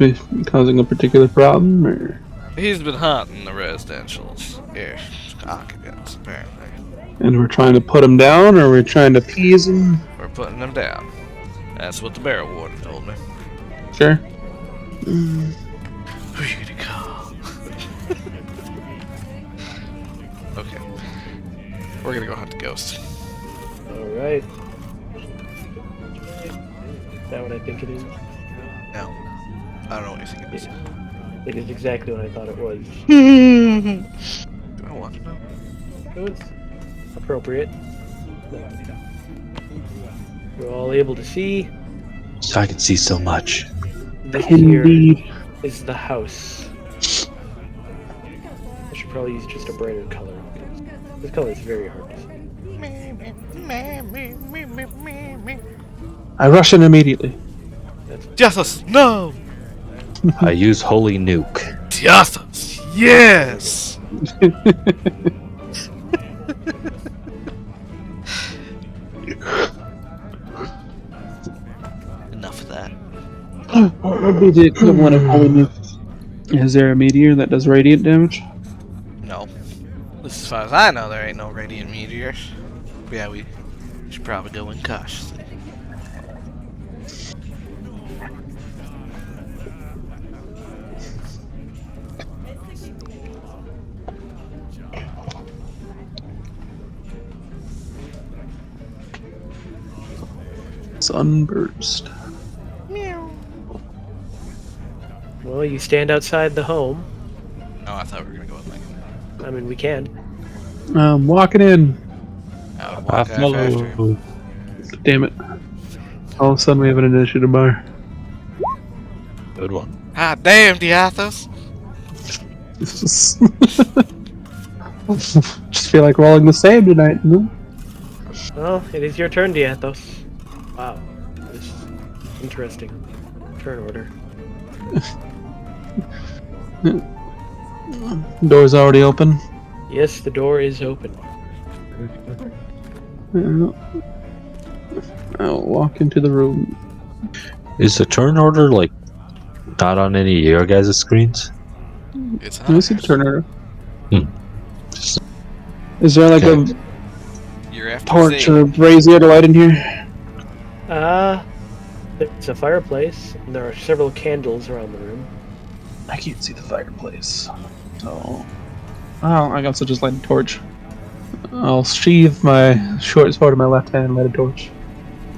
[SPEAKER 5] causing a particular problem, or?
[SPEAKER 3] He's been hunting the residentials. Yeah, occupants, apparently.
[SPEAKER 5] And we're trying to put them down, or we're trying to appease them?
[SPEAKER 3] We're putting them down. That's what the barrel warden told me.
[SPEAKER 5] Sure.
[SPEAKER 3] Who you gonna call? Okay. We're gonna go hunt the ghost.
[SPEAKER 2] Alright. Is that what I think it is?
[SPEAKER 3] No. I don't know what you think it is.
[SPEAKER 2] It is exactly what I thought it was.
[SPEAKER 3] Do I want to know?
[SPEAKER 2] It was appropriate. You're all able to see.
[SPEAKER 4] So I can see so much.
[SPEAKER 2] This here
[SPEAKER 5] Indeed.
[SPEAKER 2] is the house. I should probably use just a brighter color. This color is very hard to see.
[SPEAKER 5] I rush in immediately.
[SPEAKER 3] Yathos, no!
[SPEAKER 4] I use Holy Nuke.
[SPEAKER 3] Yathos, yes! Enough of that.
[SPEAKER 5] Maybe the equivalent of holy nuke. Is there a meteor that does radiant damage?
[SPEAKER 3] No. As far as I know, there ain't no radiant meteors. But yeah, we should probably go in cautiously.
[SPEAKER 5] Sunburst.
[SPEAKER 2] Well, you stand outside the home.
[SPEAKER 3] Oh, I thought we were gonna go with Lincoln.
[SPEAKER 2] I mean, we can.
[SPEAKER 5] Walking in.
[SPEAKER 3] I would
[SPEAKER 4] I
[SPEAKER 3] walk out faster.
[SPEAKER 4] follow.
[SPEAKER 5] Damn it. All of a sudden we have an initiative bar.
[SPEAKER 8] Good one.
[SPEAKER 3] Ah, damn, Diathos!
[SPEAKER 5] Just feel like rolling the same tonight. Hmm?
[SPEAKER 2] Well, it is your turn, Diathos. Wow. This is interesting. Turn order.
[SPEAKER 5] Door's already open.
[SPEAKER 2] Yes, the door is open.
[SPEAKER 5] I'll walk into the room.
[SPEAKER 4] Is the turn order like not on any of your guys' screens?
[SPEAKER 3] It's
[SPEAKER 5] Let me see the
[SPEAKER 3] hot.
[SPEAKER 5] turn order.
[SPEAKER 4] Just-
[SPEAKER 5] Is there like
[SPEAKER 4] Okay.
[SPEAKER 5] a
[SPEAKER 3] You're after
[SPEAKER 5] torch
[SPEAKER 3] Zane.
[SPEAKER 5] or brazier to light in here?
[SPEAKER 2] There's a fireplace, and there are several candles around the room.
[SPEAKER 5] I can't see the fireplace. So. Oh, I guess I'll just light a torch. I'll sheathe my short sword in my left hand and light a torch.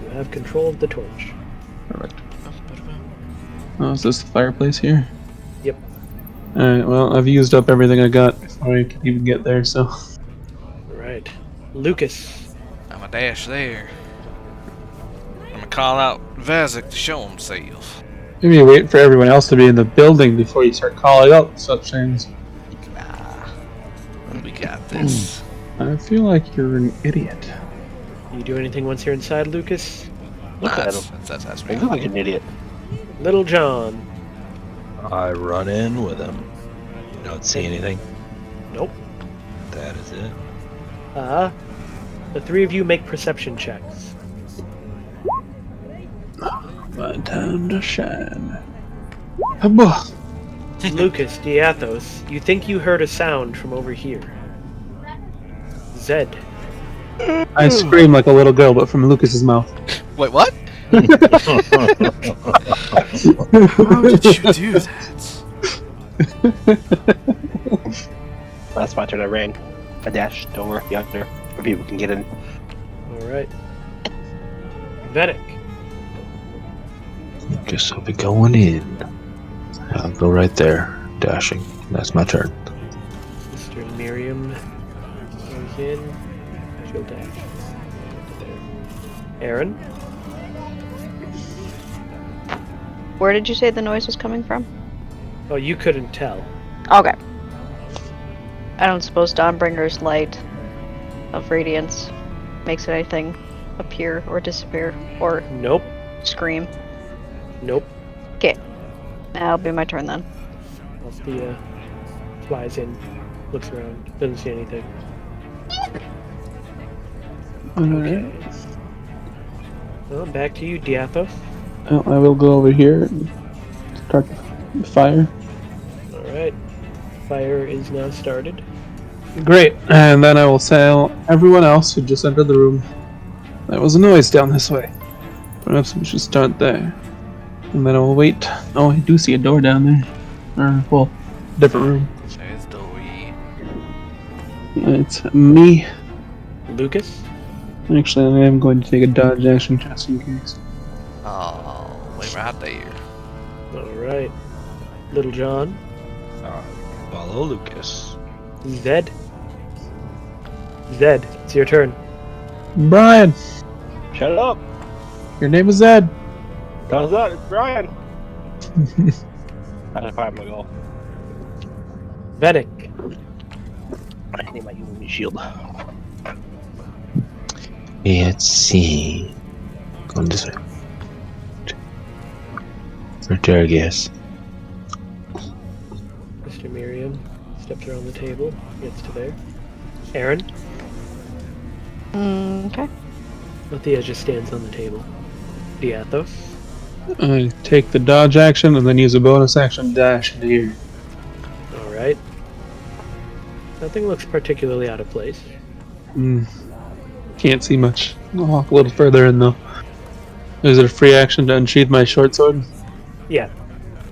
[SPEAKER 2] You have control of the torch.
[SPEAKER 5] Perfect. Oh, is this the fireplace here?
[SPEAKER 2] Yep.
[SPEAKER 5] Alright, well, I've used up everything I got before I could even get there, so.
[SPEAKER 2] Right. Lucas.
[SPEAKER 3] I'm a dash there. I'm gonna call out Vazik to show himself.
[SPEAKER 5] Maybe you wait for everyone else to be in the building before you start calling out such things.
[SPEAKER 3] Nah. We got this.
[SPEAKER 5] I feel like you're an idiot.
[SPEAKER 2] You do anything once you're inside, Lucas?
[SPEAKER 7] Look at him.
[SPEAKER 3] That's
[SPEAKER 7] You look like an idiot.
[SPEAKER 2] Little John.
[SPEAKER 8] I run in with him. You don't see anything?
[SPEAKER 2] Nope.
[SPEAKER 8] That is it.
[SPEAKER 2] The three of you make perception checks.
[SPEAKER 5] My time to shine. Hubba.
[SPEAKER 2] Lucas, Diathos, you think you heard a sound from over here. Zed.
[SPEAKER 5] I scream like a little girl, but from Lucas's mouth.
[SPEAKER 3] Wait, what?
[SPEAKER 9] How did you do that?
[SPEAKER 7] That's my turn. I ran. I dashed over yonder where people can get in.
[SPEAKER 2] Alright. Vedic.
[SPEAKER 4] Guess I'll be going in. I'll go right there, dashing. That's my turn.
[SPEAKER 2] Sister Miriam goes in. She'll dash. There. Aaron.
[SPEAKER 6] Where did you say the noise was coming from?
[SPEAKER 2] Oh, you couldn't tell.
[SPEAKER 6] Okay. I don't suppose Dawnbringer's light of radiance makes anything appear or disappear or
[SPEAKER 2] Nope.
[SPEAKER 6] scream.
[SPEAKER 2] Nope.
[SPEAKER 6] Okay. That'll be my turn then.
[SPEAKER 2] Althea flies in, looks around, doesn't see anything.
[SPEAKER 5] Alright.
[SPEAKER 2] Well, back to you, Diathos.
[SPEAKER 5] Well, I will go over here and start the fire.
[SPEAKER 2] Alright. Fire is now started.
[SPEAKER 5] Great. And then I will tell everyone else who just entered the room there was a noise down this way. Perhaps we should start there. And then I will wait. Oh, I do see a door down there. Well, different room.
[SPEAKER 9] There's Dory.
[SPEAKER 5] It's me.
[SPEAKER 2] Lucas?
[SPEAKER 5] Actually, I am going to take a dodge action just in case.
[SPEAKER 9] Oh, way right there.
[SPEAKER 2] Alright. Little John.
[SPEAKER 8] Follow Lucas.
[SPEAKER 2] Zed. Zed, it's your turn.
[SPEAKER 5] Brian,
[SPEAKER 7] Shut up!
[SPEAKER 5] your name is Zed.
[SPEAKER 7] How's that? It's Brian! I just fired my goal.
[SPEAKER 2] Vedic.
[SPEAKER 7] I need my human shield.
[SPEAKER 4] Let's see. Going this way. Right there, I guess.
[SPEAKER 2] Mr. Miriam steps around the table, gets to there. Aaron.
[SPEAKER 6] Okay.
[SPEAKER 2] Althea just stands on the table. Diathos.
[SPEAKER 5] I take the dodge action and then use a bonus action dash into here.
[SPEAKER 2] Alright. Nothing looks particularly out of place.
[SPEAKER 5] Can't see much. I'll walk a little further in though. Is it a free action to unsheath my short sword?
[SPEAKER 2] Yeah.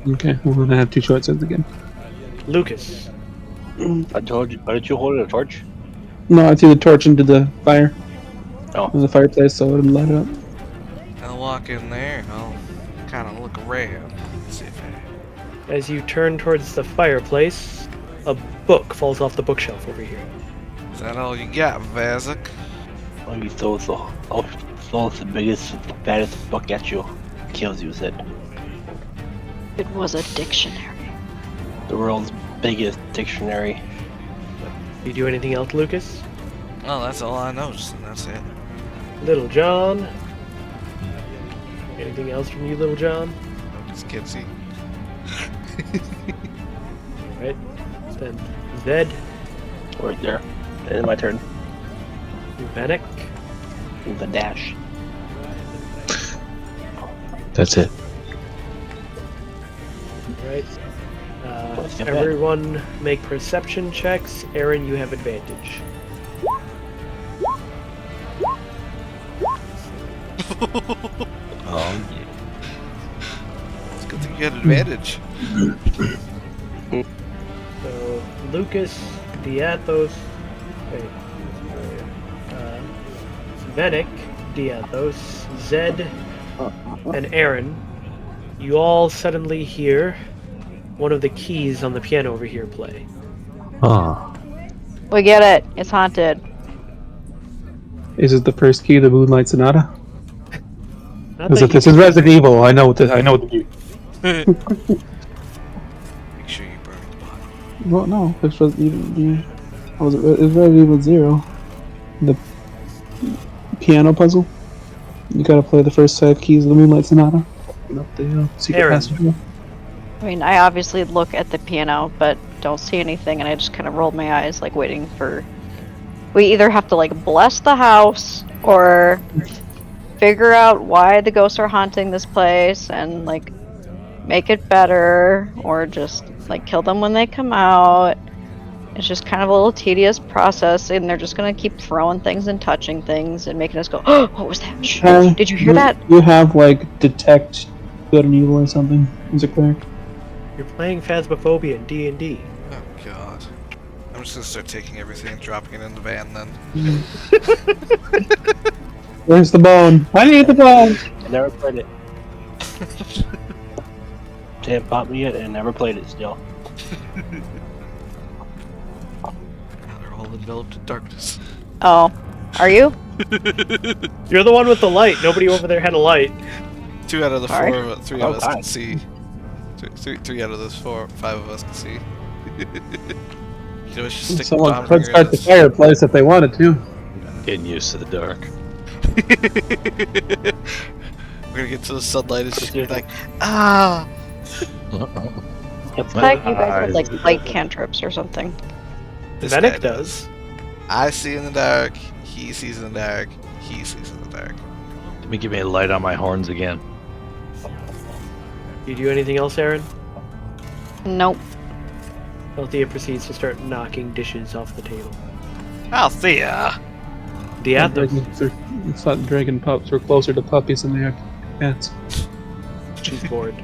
[SPEAKER 5] Okay, well then I have two short swords again.
[SPEAKER 2] Lucas.
[SPEAKER 7] I told you, why did you hold a torch?
[SPEAKER 5] No, I threw the torch into the fire.
[SPEAKER 7] Oh.
[SPEAKER 5] There's a fireplace, so it would light it up.
[SPEAKER 9] I'll walk in there and I'll kind of look around. See if I...
[SPEAKER 2] As you turn towards the fireplace, a book falls off the bookshelf over here.
[SPEAKER 9] Is that all you got, Vazek?
[SPEAKER 7] Oh, you throw the biggest, baddest book at you. Kills you, said.
[SPEAKER 6] It was a dictionary.
[SPEAKER 7] The world's biggest dictionary.
[SPEAKER 2] Do you do anything else, Lucas?
[SPEAKER 9] Oh, that's all I noticed, and that's it.
[SPEAKER 2] Little John. Anything else from you, Little John?
[SPEAKER 9] Just can't see.
[SPEAKER 2] Alright. Then Zed.
[SPEAKER 7] Right there. And my turn.
[SPEAKER 2] Vedic.
[SPEAKER 7] With a dash.
[SPEAKER 4] That's it.
[SPEAKER 2] Right.
[SPEAKER 7] Let's get
[SPEAKER 2] Everyone make perception checks. Aaron, you have advantage.
[SPEAKER 8] Oh, yeah.
[SPEAKER 9] It's good thing you had advantage.
[SPEAKER 2] So, Lucas, Diathos, wait, Vedic, Diathos, Zed, and Aaron, you all suddenly hear one of the keys on the piano over here play.
[SPEAKER 4] Oh.
[SPEAKER 6] We get it. It's haunted.
[SPEAKER 5] Is it the first key of the Moonlight Sonata?
[SPEAKER 2] Not
[SPEAKER 5] Is
[SPEAKER 2] that
[SPEAKER 5] it, this is Resident Evil. I know what the key.
[SPEAKER 9] Make sure you burn the body.
[SPEAKER 5] Well, no, it's Resident Evil. Was it? It's Resident Evil 0. the piano puzzle. You gotta play the first 5 keys of the Moonlight Sonata. Open up the secret
[SPEAKER 2] Aaron.
[SPEAKER 5] passage door.
[SPEAKER 6] I mean, I obviously look at the piano, but don't see anything, and I just kind of roll my eyes, like waiting for. We either have to like bless the house or figure out why the ghosts are haunting this place and like make it better, or just like kill them when they come out. It's just kind of a little tedious process, and they're just gonna keep throwing things and touching things and making us go, "Oh, what was that? Shh, did you hear that?"
[SPEAKER 5] You have like detect good and evil or something. Is it clear?
[SPEAKER 2] You're playing Phasmophobia in D&D.
[SPEAKER 9] Oh god. I'm just gonna start taking everything and dropping it in the van then.
[SPEAKER 5] Where's the bone? I need the bone.
[SPEAKER 7] I never played it. They haven't bought me yet and never played it still.
[SPEAKER 9] Now they're all enveloped in darkness.
[SPEAKER 6] Oh, are you?
[SPEAKER 2] You're the one with the light. Nobody over there had a light.
[SPEAKER 9] 2 out of the
[SPEAKER 6] Sorry?
[SPEAKER 9] 4 of 3
[SPEAKER 7] Oh,
[SPEAKER 9] of us can
[SPEAKER 7] fine.
[SPEAKER 9] see. 3 out of those 5 of us can see. You know, just stick
[SPEAKER 5] Someone
[SPEAKER 9] the
[SPEAKER 5] could start the fireplace if they wanted to.
[SPEAKER 8] Getting used to the dark.
[SPEAKER 9] We're gonna get to the sunlight. It's just gonna be like, ah.
[SPEAKER 6] It's like you guys have like light cantrips or something.
[SPEAKER 9] This
[SPEAKER 2] Venick
[SPEAKER 9] guy
[SPEAKER 2] does.
[SPEAKER 9] I see in the dark. He sees in the dark. He sees in the dark.
[SPEAKER 8] Let me give me a light on my horns again.
[SPEAKER 2] Do you do anything else, Aaron?
[SPEAKER 6] Nope.
[SPEAKER 2] Althea proceeds to start knocking dishes off the table.
[SPEAKER 9] Althea.
[SPEAKER 2] The Athos.
[SPEAKER 5] It's not dragon pups. We're closer to puppies than they are cats.
[SPEAKER 2] She's bored.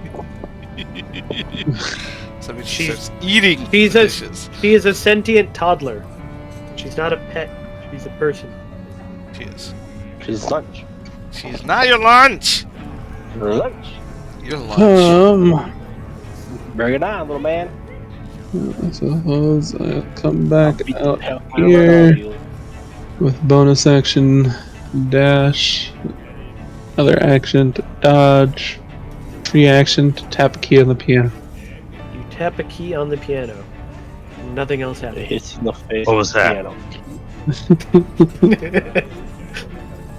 [SPEAKER 9] So she
[SPEAKER 2] She's-
[SPEAKER 9] starts eating
[SPEAKER 2] she's
[SPEAKER 9] the
[SPEAKER 2] a-
[SPEAKER 9] dishes.
[SPEAKER 2] She is a sentient toddler. She's not a pet. She's a person.
[SPEAKER 9] She is.
[SPEAKER 7] She's lunch.
[SPEAKER 9] She's not your lunch.
[SPEAKER 7] Lunch.
[SPEAKER 9] Your lunch.
[SPEAKER 7] Bring it on, little man.
[SPEAKER 5] I suppose I'll come back
[SPEAKER 7] Beat the
[SPEAKER 5] out
[SPEAKER 7] hell out of
[SPEAKER 5] here
[SPEAKER 7] you.
[SPEAKER 5] with bonus action, dash, other action to dodge, free action to tap a key on the piano.
[SPEAKER 2] You tap a key on the piano. Nothing else
[SPEAKER 7] It
[SPEAKER 2] happens.
[SPEAKER 7] hits you in the face.
[SPEAKER 8] What was
[SPEAKER 7] with the
[SPEAKER 8] that?
[SPEAKER 7] piano.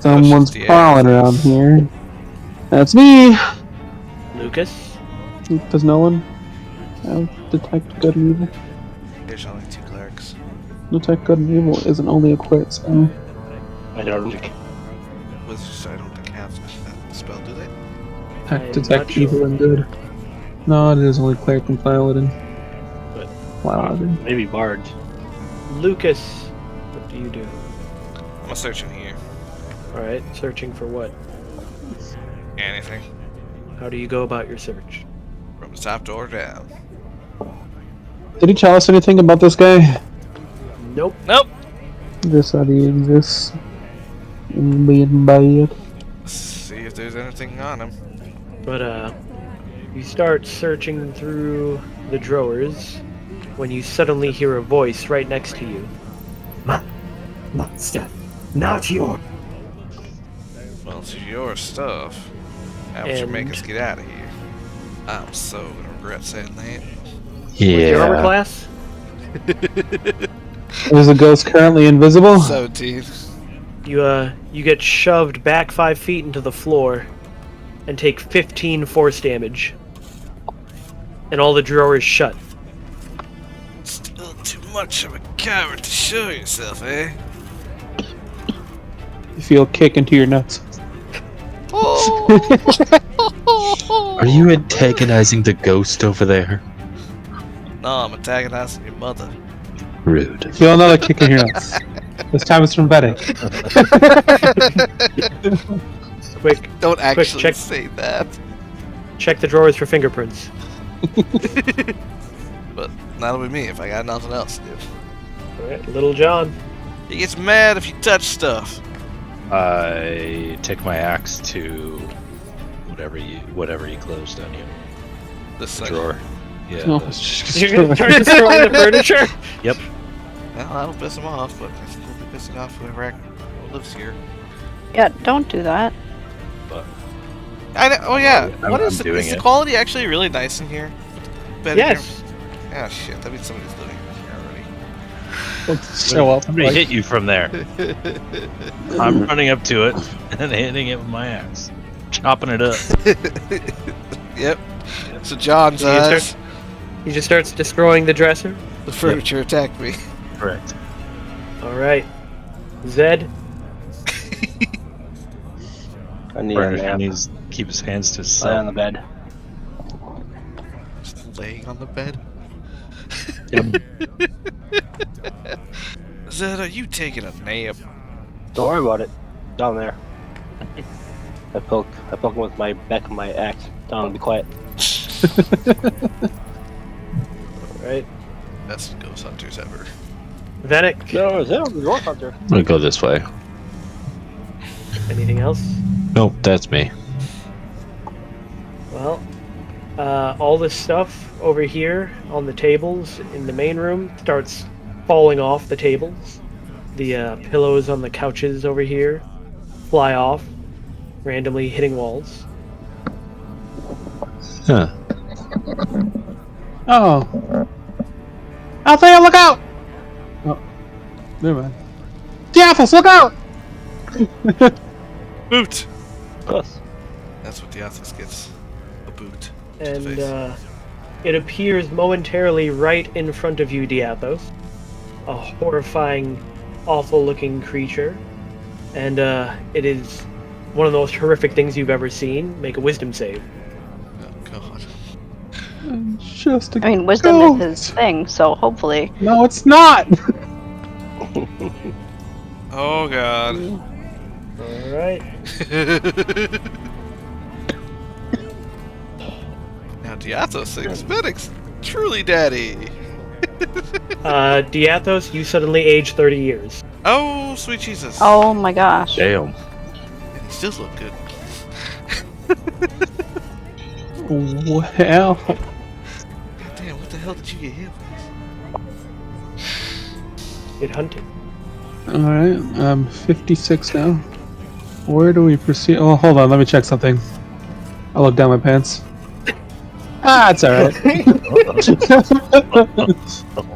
[SPEAKER 5] Someone's
[SPEAKER 9] the
[SPEAKER 5] crawling around here. That's me!
[SPEAKER 2] Lucas?
[SPEAKER 5] Does no one detect good and evil?
[SPEAKER 9] There's only 2 clerics.
[SPEAKER 5] Detect good and evil isn't only a quit spell.
[SPEAKER 7] I don't think.
[SPEAKER 9] Wizards, I don't think have that spell, do they?
[SPEAKER 2] I'm
[SPEAKER 5] Detect
[SPEAKER 2] not sure.
[SPEAKER 5] evil and good. No, it is only cleric and paladin.
[SPEAKER 2] But-
[SPEAKER 5] Paladin.
[SPEAKER 7] Maybe bards.
[SPEAKER 2] Lucas, what do you do?
[SPEAKER 9] I'm gonna search in here.
[SPEAKER 2] Alright, searching for what?
[SPEAKER 9] Anything.
[SPEAKER 2] How do you go about your search?
[SPEAKER 9] From the top door down.
[SPEAKER 5] Did he tell us anything about this guy?
[SPEAKER 2] Nope.
[SPEAKER 9] Nope.
[SPEAKER 5] Just that he exists. And being bad.
[SPEAKER 9] Let's see if there's anything on him.
[SPEAKER 2] But, you start searching through the drawers when you suddenly hear a voice right next to you.
[SPEAKER 10] Monster, not your.
[SPEAKER 9] Well, it's your stuff. How would you make
[SPEAKER 2] And-
[SPEAKER 9] us get out of here? I'm so gonna regret saying that.
[SPEAKER 2] What's your armor class?
[SPEAKER 5] Is the ghost currently invisible?
[SPEAKER 9] 17.
[SPEAKER 2] You get shoved back 5 feet into the floor and take 15 force damage. And all the drawers shut.
[SPEAKER 9] Still too much of a coward to show yourself, eh?
[SPEAKER 5] You feel a kick into your nuts.
[SPEAKER 4] Are you antagonizing the ghost over there?
[SPEAKER 9] No, I'm antagonizing your mother.
[SPEAKER 4] Rude.
[SPEAKER 5] Feel another kick in your nuts. This time it's from Betty.
[SPEAKER 2] Quick,
[SPEAKER 9] Don't actually
[SPEAKER 2] check.
[SPEAKER 9] say that.
[SPEAKER 2] check the drawers for fingerprints.
[SPEAKER 9] But that'll be me if I got nothing else to do.
[SPEAKER 2] Alright, Little John.
[SPEAKER 9] He gets mad if you touch stuff.
[SPEAKER 8] I take my axe to whatever you closed on you.
[SPEAKER 9] This
[SPEAKER 8] The
[SPEAKER 9] thing.
[SPEAKER 8] drawer. Yeah.
[SPEAKER 5] Oh,
[SPEAKER 8] the-
[SPEAKER 2] You're gonna start destroying the furniture?
[SPEAKER 8] Yep.
[SPEAKER 9] Well, that'll piss him off, but it's will be pissing off whoever lives here.
[SPEAKER 6] Yeah, don't do that.
[SPEAKER 8] But
[SPEAKER 9] I know, oh yeah.
[SPEAKER 8] I'm-
[SPEAKER 9] What
[SPEAKER 8] I'm
[SPEAKER 9] is the,
[SPEAKER 8] doing
[SPEAKER 9] is the
[SPEAKER 8] it.
[SPEAKER 9] quality actually really nice in here? Better
[SPEAKER 2] Yes.
[SPEAKER 9] Here? Oh shit, that means somebody's living here already.
[SPEAKER 5] Show up.
[SPEAKER 8] Somebody
[SPEAKER 5] like,
[SPEAKER 8] hit you from there. I'm running up to it and hitting it with my axe, chopping it up.
[SPEAKER 3] Yep. So John's
[SPEAKER 2] He just starts destroying the dresser.
[SPEAKER 3] the furniture attacked me.
[SPEAKER 8] Correct.
[SPEAKER 2] All right, Zed.
[SPEAKER 7] I need a
[SPEAKER 8] Furniture
[SPEAKER 7] nap.
[SPEAKER 8] needs to keep his hands to
[SPEAKER 7] Lie on
[SPEAKER 8] himself.
[SPEAKER 7] the bed.
[SPEAKER 3] Just laying on the bed.
[SPEAKER 8] Yep.
[SPEAKER 3] Zed, are you taking a nap?
[SPEAKER 7] Don't worry about it. Down there. I poke him with my back of my axe. Down, be quiet.
[SPEAKER 2] All right,
[SPEAKER 3] Best ghost hunters ever.
[SPEAKER 2] Vanek.
[SPEAKER 7] No, is that a York hunter?
[SPEAKER 4] I'm gonna go this way.
[SPEAKER 2] Anything else?
[SPEAKER 4] Nope, that's me.
[SPEAKER 2] Well, all this stuff over here on the tables in the main room starts falling off the tables. The pillows on the couches over here fly off, randomly hitting walls.
[SPEAKER 4] Huh.
[SPEAKER 5] Oh. Althea, look out! Oh. Never mind. Diaphos, look out!
[SPEAKER 3] Boot!
[SPEAKER 7] Us.
[SPEAKER 3] That's what the Athos gets. A boot. to the
[SPEAKER 2] And
[SPEAKER 3] face.
[SPEAKER 2] it appears momentarily right in front of you, Diathos. A horrifying, awful-looking creature. And it is one of the most horrific things you've ever seen. Make a wisdom save.
[SPEAKER 3] Oh god.
[SPEAKER 5] Just a
[SPEAKER 6] I mean, wisdom
[SPEAKER 5] ghost.
[SPEAKER 6] is his thing, so hopefully.
[SPEAKER 5] No, it's not!
[SPEAKER 3] Oh god.
[SPEAKER 2] Alright.
[SPEAKER 3] Now Diathos thinks Medic's truly daddy.
[SPEAKER 2] Diathos, you suddenly age 30 years.
[SPEAKER 3] Oh, sweet Jesus.
[SPEAKER 6] Oh my gosh.
[SPEAKER 4] Damn.
[SPEAKER 3] And he still look good.
[SPEAKER 5] Well,
[SPEAKER 3] God damn, what the hell did you get hit with?
[SPEAKER 2] Get hunted.
[SPEAKER 5] alright, I'm 56 now. Where do we proceed? Oh, hold on, let me check something. I'll look down my pants. Ah, it's alright.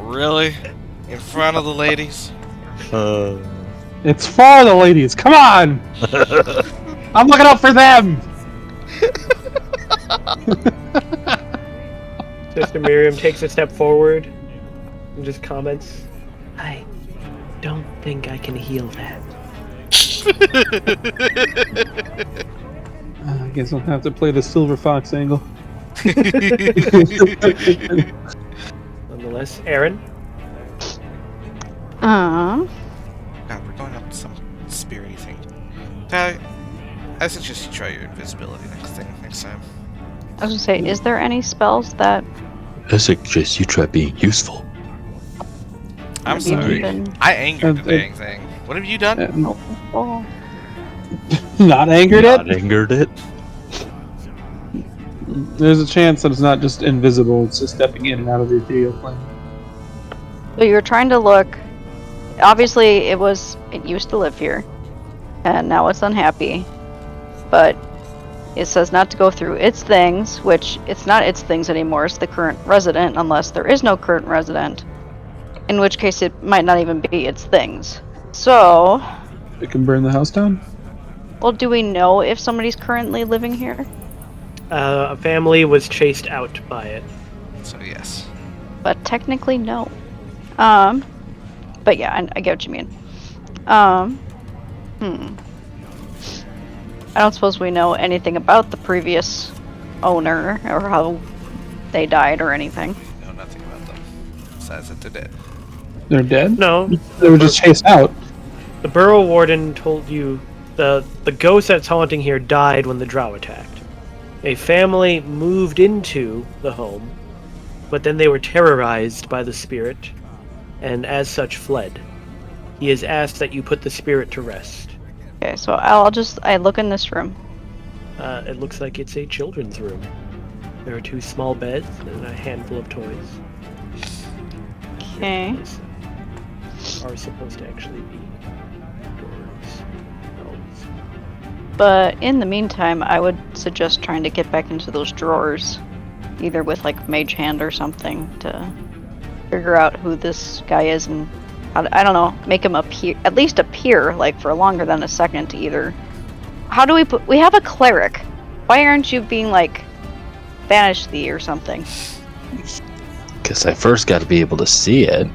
[SPEAKER 3] Really? In front of the ladies?
[SPEAKER 5] It's for the ladies, come on! I'm looking out for them!
[SPEAKER 2] Sister Miriam takes a step forward and just comments, I don't think I can heal that.
[SPEAKER 5] I guess I'll have to play the Silver Fox angle.
[SPEAKER 2] Nonetheless, Aaron,
[SPEAKER 6] Uh,
[SPEAKER 3] God, we're going up to some spirity thing. Tyler, I suggest you try your invisibility next time.
[SPEAKER 6] I was gonna say, is there any spells that
[SPEAKER 4] I suggest you try being useful.
[SPEAKER 3] I'm
[SPEAKER 6] have you
[SPEAKER 3] sorry.
[SPEAKER 6] been
[SPEAKER 3] I angered the
[SPEAKER 5] Uh,
[SPEAKER 3] dang thing. What have you done?
[SPEAKER 6] helpful?
[SPEAKER 5] Not angered
[SPEAKER 4] Not
[SPEAKER 5] it?
[SPEAKER 4] angered it.
[SPEAKER 5] There's a chance that it's not just invisible, it's just stepping in and out of the ethereal plane.
[SPEAKER 6] So you're trying to look. Obviously, it used to live here, and now it's unhappy. But it says not to go through its things, which it's not its things anymore. It's the current resident, unless there is no current resident, in which case it might not even be its things. So,
[SPEAKER 5] It can burn the house down?
[SPEAKER 6] well, do we know if somebody's currently living here?
[SPEAKER 2] a family was chased out by it.
[SPEAKER 3] So yes.
[SPEAKER 6] But technically, no. But yeah, I get what you mean. I don't suppose we know anything about the previous owner or how they died or anything.
[SPEAKER 3] Know nothing about them. Besides that they're dead.
[SPEAKER 5] They're dead?
[SPEAKER 2] No,
[SPEAKER 5] They were just chased out.
[SPEAKER 2] the borough warden told you the ghost that's haunting here died when the drow attacked. A family moved into the home, but then they were terrorized by the spirit, and as such fled. He has asked that you put the spirit to rest.
[SPEAKER 6] Okay, so I look in this room.
[SPEAKER 2] It looks like it's a children's room. There are 2 small beds and a handful of toys.
[SPEAKER 6] Okay.
[SPEAKER 2] Are supposed to actually be doors.
[SPEAKER 6] But in the meantime, I would suggest trying to get back into those drawers, either with like Mage Hand or something, to figure out who this guy is and I don't know, make him appear, at least appear, like, for longer than a second either. How do we have a cleric. Why aren't you being, like, banish thee or something?
[SPEAKER 4] Guess I first got to be able to see it.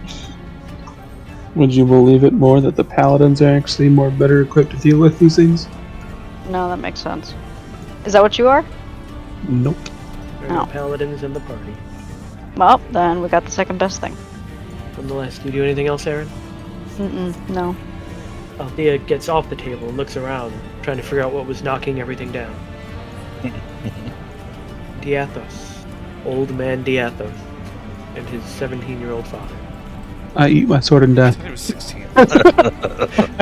[SPEAKER 5] Would you believe it more that the paladins are actually more better equipped to deal with these things?
[SPEAKER 6] No, that makes sense. Is that what you are?
[SPEAKER 5] Nope.
[SPEAKER 2] There are
[SPEAKER 6] Oh.
[SPEAKER 2] no paladins in the party.
[SPEAKER 6] Well, then we got the second best thing.
[SPEAKER 2] Nonetheless, do you do anything else, Aaron?
[SPEAKER 6] No.
[SPEAKER 2] Althea gets off the table and looks around, trying to figure out what was knocking everything down. Diathos. Old man Diathos. And his 17-year-old father.
[SPEAKER 5] I eat my sword in
[SPEAKER 9] I
[SPEAKER 5] death.
[SPEAKER 9] thought he was 16.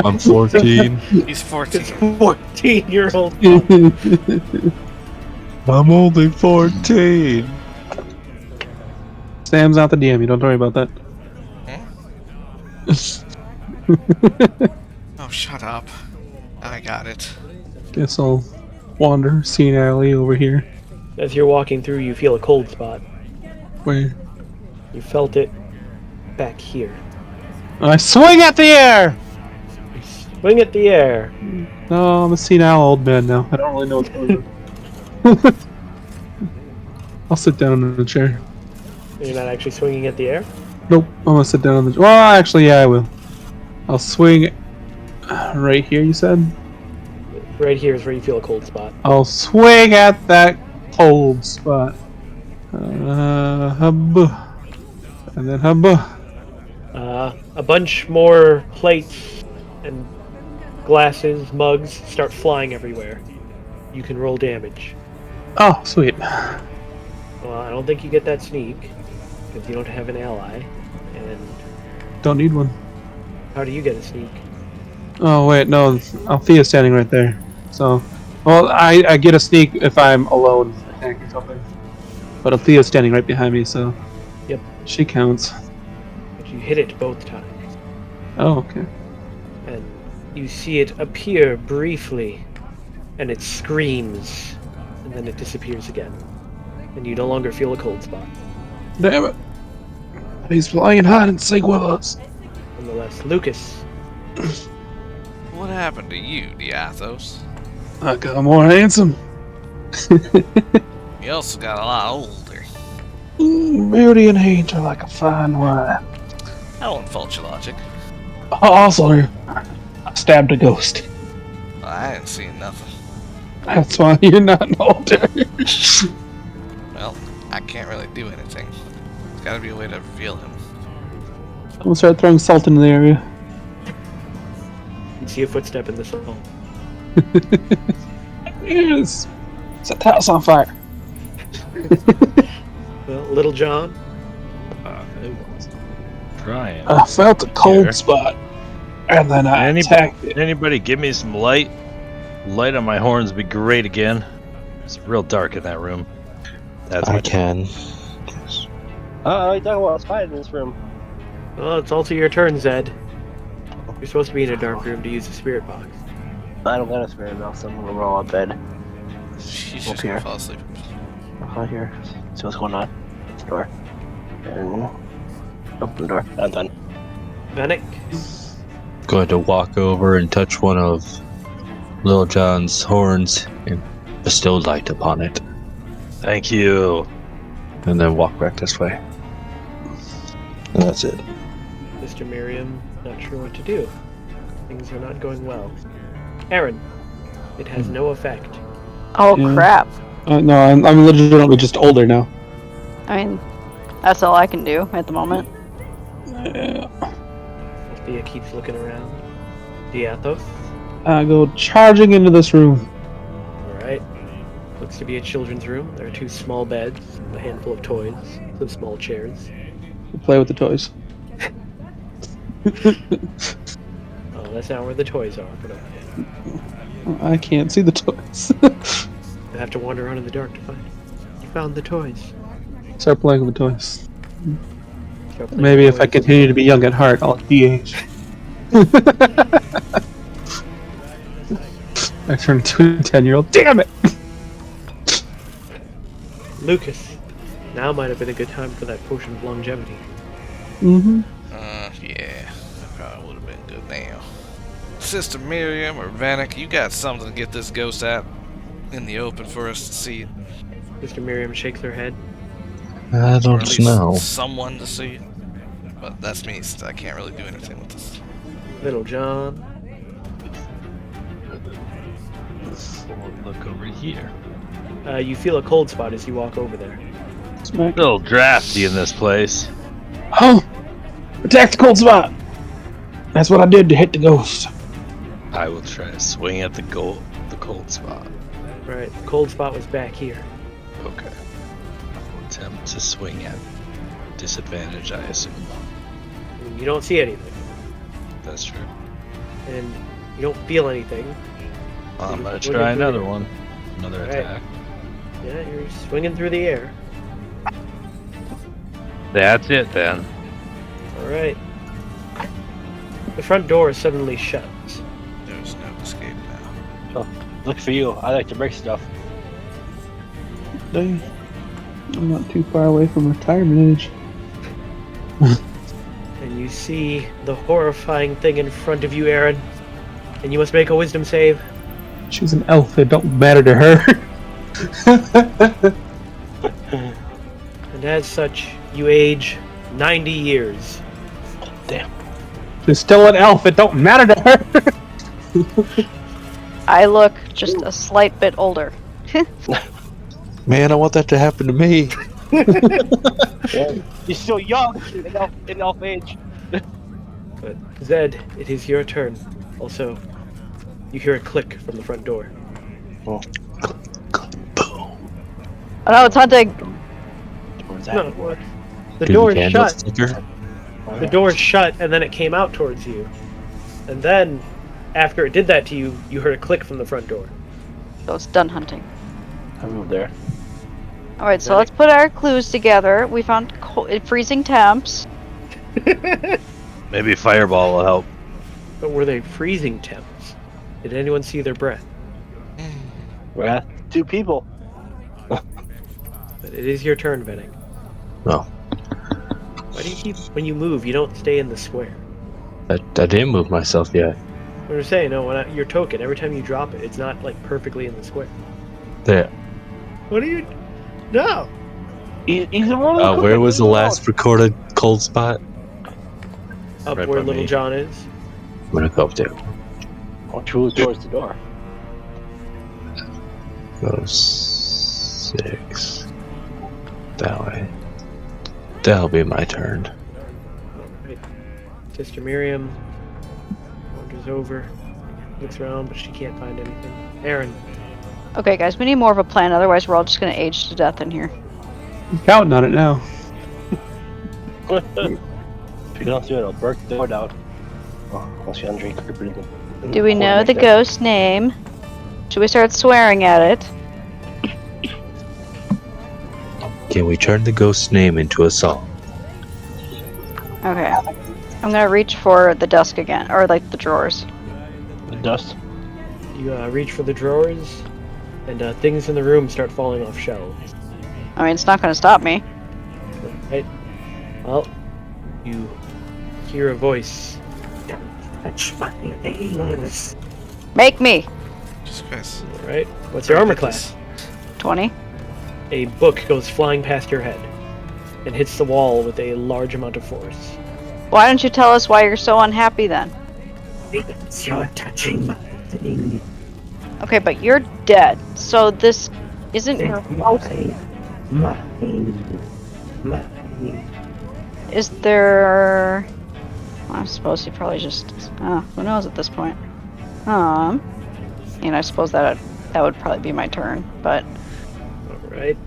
[SPEAKER 4] I'm 14.
[SPEAKER 9] He's 14.
[SPEAKER 2] His 14-year-old
[SPEAKER 4] I'm only 14.
[SPEAKER 5] Sam's not the DM, you don't worry about that.
[SPEAKER 9] Oh, shut up. I got it.
[SPEAKER 5] Guess I'll wander, see an alley over here.
[SPEAKER 2] As you're walking through, you feel a cold spot.
[SPEAKER 5] Where?
[SPEAKER 2] You felt it back here.
[SPEAKER 5] I swing at the air!
[SPEAKER 2] You swing at the air.
[SPEAKER 5] No, I'm a senile old man now. I don't really know what's going on. I'll sit down in the chair.
[SPEAKER 2] You're not actually swinging at the air?
[SPEAKER 5] Nope, I'm gonna sit down on the. Well, actually, yeah, I will. I'll swing right here. You said.
[SPEAKER 2] Right here is where you feel a cold spot.
[SPEAKER 5] I'll swing at that cold spot. Hubba, and then hubba.
[SPEAKER 2] A bunch more plates and glasses, mugs start flying everywhere. You can roll damage.
[SPEAKER 5] Oh, sweet.
[SPEAKER 2] Well, I don't think you get that sneak, because you don't have an ally. And
[SPEAKER 5] Don't need one.
[SPEAKER 2] how do you get a sneak?
[SPEAKER 5] Oh wait, no. Althea's standing right there. So, well, I get a sneak if I'm alone attacking something. But Althea's standing right behind me, so.
[SPEAKER 2] Yep.
[SPEAKER 5] She counts.
[SPEAKER 2] But you hit it both times.
[SPEAKER 5] Oh, okay.
[SPEAKER 2] And you see it appear briefly, and it screams, and then it disappears again. And you no longer feel a cold spot.
[SPEAKER 5] Damn it. He's flying hide and seek with us.
[SPEAKER 2] Nonetheless, Lucas,
[SPEAKER 9] What happened to you, Diathos?
[SPEAKER 5] I got more handsome.
[SPEAKER 9] You also got a lot older.
[SPEAKER 5] Beauty and age are like a fine wine.
[SPEAKER 9] I won't fault your logic.
[SPEAKER 5] Also, I stabbed a ghost.
[SPEAKER 9] Well, I ain't seen nothing.
[SPEAKER 5] That's why you're not older.
[SPEAKER 9] Well, I can't really do anything. There's gotta be a way to reveal him.
[SPEAKER 5] I'm gonna start throwing salt into the area.
[SPEAKER 2] you see a footstep in the salt.
[SPEAKER 5] Yes. Set the house on fire.
[SPEAKER 2] Well, Little John,
[SPEAKER 8] It was trying.
[SPEAKER 5] I felt a cold
[SPEAKER 8] Here.
[SPEAKER 5] spot, and then I attacked it.
[SPEAKER 8] Anybody give me some light? Light on my horns would be great again. It's real dark in that room. That's
[SPEAKER 4] I
[SPEAKER 8] my
[SPEAKER 4] can.
[SPEAKER 7] You talking about a spider in this room?
[SPEAKER 2] well, it's also your turn, Zed. You're supposed to be in a dark room to use the spirit box.
[SPEAKER 7] I don't got a spirit now, so I'm gonna roll on bed.
[SPEAKER 9] She's
[SPEAKER 7] Up
[SPEAKER 9] just gonna
[SPEAKER 7] here.
[SPEAKER 9] fall asleep.
[SPEAKER 7] Right here. See what's going on. It's the door. And open the door. I'm done.
[SPEAKER 2] Vanek,
[SPEAKER 4] Going to walk over and touch one of Little John's horns and bestow light upon it,
[SPEAKER 8] Thank you.
[SPEAKER 4] and then walk back this way. And that's it.
[SPEAKER 2] Mr. Miriam, not sure what to do. Things are not going well. Aaron, it has no effect.
[SPEAKER 6] Oh
[SPEAKER 5] Yeah.
[SPEAKER 6] crap.
[SPEAKER 5] No, I'm legitimately just older now.
[SPEAKER 6] I mean, that's all I can do at the moment.
[SPEAKER 2] Thea keeps looking around. Diathos,
[SPEAKER 5] I go charging into this room.
[SPEAKER 2] alright. Looks to be a children's room. There are 2 small beds, a handful of toys, some small chairs.
[SPEAKER 5] Play with the toys.
[SPEAKER 2] Oh, that's not where the toys are, but okay.
[SPEAKER 5] I can't see the toys.
[SPEAKER 2] You'll have to wander around in the dark to find it. You found the toys.
[SPEAKER 5] Start playing with the toys.
[SPEAKER 2] Start playing
[SPEAKER 5] Maybe
[SPEAKER 2] with
[SPEAKER 5] if I
[SPEAKER 2] toys.
[SPEAKER 5] continue to be young at heart, I'll de-age. I turn into a 10-year-old. Damn it!
[SPEAKER 2] Lucas, now might have been a good time for that potion of longevity.
[SPEAKER 5] Mm-hmm.
[SPEAKER 9] Yeah. probably would have been good now. Sister Miriam or Vanek, you got something to get this ghost out in the open for us to see it?
[SPEAKER 2] Mr. Miriam shakes her head.
[SPEAKER 4] I
[SPEAKER 9] Or at
[SPEAKER 4] don't
[SPEAKER 9] least
[SPEAKER 4] know.
[SPEAKER 9] someone to see it? But that's me, so I can't really do anything with this.
[SPEAKER 2] Little John.
[SPEAKER 8] Look over here.
[SPEAKER 2] You feel a cold spot as you walk over there.
[SPEAKER 5] Smack.
[SPEAKER 8] A little drafty in this place.
[SPEAKER 5] Oh! Attack the cold spot! That's what I did to hit the ghost.
[SPEAKER 8] I will try to swing at the cold spot.
[SPEAKER 2] Right, the cold spot was back here.
[SPEAKER 8] Okay. I will attempt to swing at disadvantage, I assume.
[SPEAKER 2] I mean, you don't see anything,
[SPEAKER 8] That's true.
[SPEAKER 2] and you don't feel anything.
[SPEAKER 8] I'm gonna
[SPEAKER 2] Swinging
[SPEAKER 8] try
[SPEAKER 2] through
[SPEAKER 8] another
[SPEAKER 2] the-
[SPEAKER 8] one. Another
[SPEAKER 2] Right.
[SPEAKER 8] attack.
[SPEAKER 2] Yeah, you're swinging through the air.
[SPEAKER 8] That's it then.
[SPEAKER 2] All right. The front door suddenly shuts.
[SPEAKER 9] There's no escape now.
[SPEAKER 7] Look for you. I like to break stuff.
[SPEAKER 5] Dang. I'm not too far away from retirement age.
[SPEAKER 2] And you see the horrifying thing in front of you, Aaron. And you must make a wisdom save.
[SPEAKER 5] She's an elf, it don't matter to her.
[SPEAKER 2] And as such, you age 90 years.
[SPEAKER 5] She's still an elf, it don't matter to her.
[SPEAKER 6] I look just a slight bit older.
[SPEAKER 4] Man, I want that to happen to me.
[SPEAKER 7] You're still young in elf age.
[SPEAKER 2] But Zed, it is your turn. Also, you hear a click from the front door.
[SPEAKER 6] Oh no, it's hunting!
[SPEAKER 2] No, what? The
[SPEAKER 4] Do
[SPEAKER 2] door
[SPEAKER 4] the
[SPEAKER 2] is
[SPEAKER 4] candles
[SPEAKER 2] shut.
[SPEAKER 4] flicker?
[SPEAKER 2] The door is shut, and then it came out towards you. And then, after it did that to you, you heard a click from the front door.
[SPEAKER 6] So it's done hunting.
[SPEAKER 7] I moved there.
[SPEAKER 6] Alright, so let's put our clues together. We found freezing temps.
[SPEAKER 8] Maybe fireball will help.
[SPEAKER 2] But were they freezing temps? Did anyone see their breath?
[SPEAKER 7] Well, 2 people.
[SPEAKER 2] But it is your turn, Venning.
[SPEAKER 4] No.
[SPEAKER 2] Why do you keep... When you move, you don't stay in the square.
[SPEAKER 4] I didn't move myself yet.
[SPEAKER 2] What I'm saying, no, your token, every time you drop it, it's not, like, perfectly in the square.
[SPEAKER 4] There.
[SPEAKER 2] What are you... No!
[SPEAKER 7] He's a roller
[SPEAKER 4] Where was the last recorded cold spot?
[SPEAKER 2] Up
[SPEAKER 8] Right
[SPEAKER 2] where
[SPEAKER 8] by
[SPEAKER 2] Little
[SPEAKER 8] me.
[SPEAKER 2] John is.
[SPEAKER 4] I'm gonna go up there.
[SPEAKER 7] Oh, true towards the door.
[SPEAKER 4] Go 6. That way. That'll be my turn.
[SPEAKER 2] Right. Sister Miriam wanders over, looks around, but she can't find anything. Aaron,
[SPEAKER 6] Okay, guys, we need more of a plan, otherwise we're all just gonna age to death in here.
[SPEAKER 5] I'm counting on it now.
[SPEAKER 7] If you don't do it, I'll break the door down. Oh, unless you Andre creeper in the
[SPEAKER 6] Do we
[SPEAKER 7] corner
[SPEAKER 6] know
[SPEAKER 7] right
[SPEAKER 6] the
[SPEAKER 7] there.
[SPEAKER 6] ghost name? Should we start swearing at it?
[SPEAKER 4] Can we turn the ghost's name into a song?
[SPEAKER 6] Okay. I'm gonna reach for the desk again, or like the drawers.
[SPEAKER 7] The dust.
[SPEAKER 2] you reach for the drawers, and things in the room start falling off shelves.
[SPEAKER 6] I mean, it's not gonna stop me.
[SPEAKER 2] Right? Well, you hear a voice. Touch my nails.
[SPEAKER 6] Make me!
[SPEAKER 9] Jesus Christ.
[SPEAKER 2] Right? What's your armor class?
[SPEAKER 6] 20.
[SPEAKER 2] A book goes flying past your head and hits the wall with a large amount of force.
[SPEAKER 6] Why don't you tell us why you're so unhappy then?
[SPEAKER 2] Because you're touching my thing.
[SPEAKER 6] Okay, but you're dead, so this isn't your fault. Is there... I suppose he probably just... who knows at this point. And I suppose that would probably be my turn, but...
[SPEAKER 2] Alright.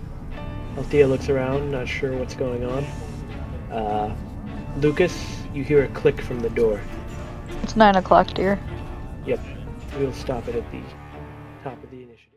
[SPEAKER 2] Althea looks around, not sure what's going on. Lucas, you hear a click from the door.
[SPEAKER 6] It's 9 o'clock, dear.
[SPEAKER 2] Yep. We'll stop it at the top of the initiative.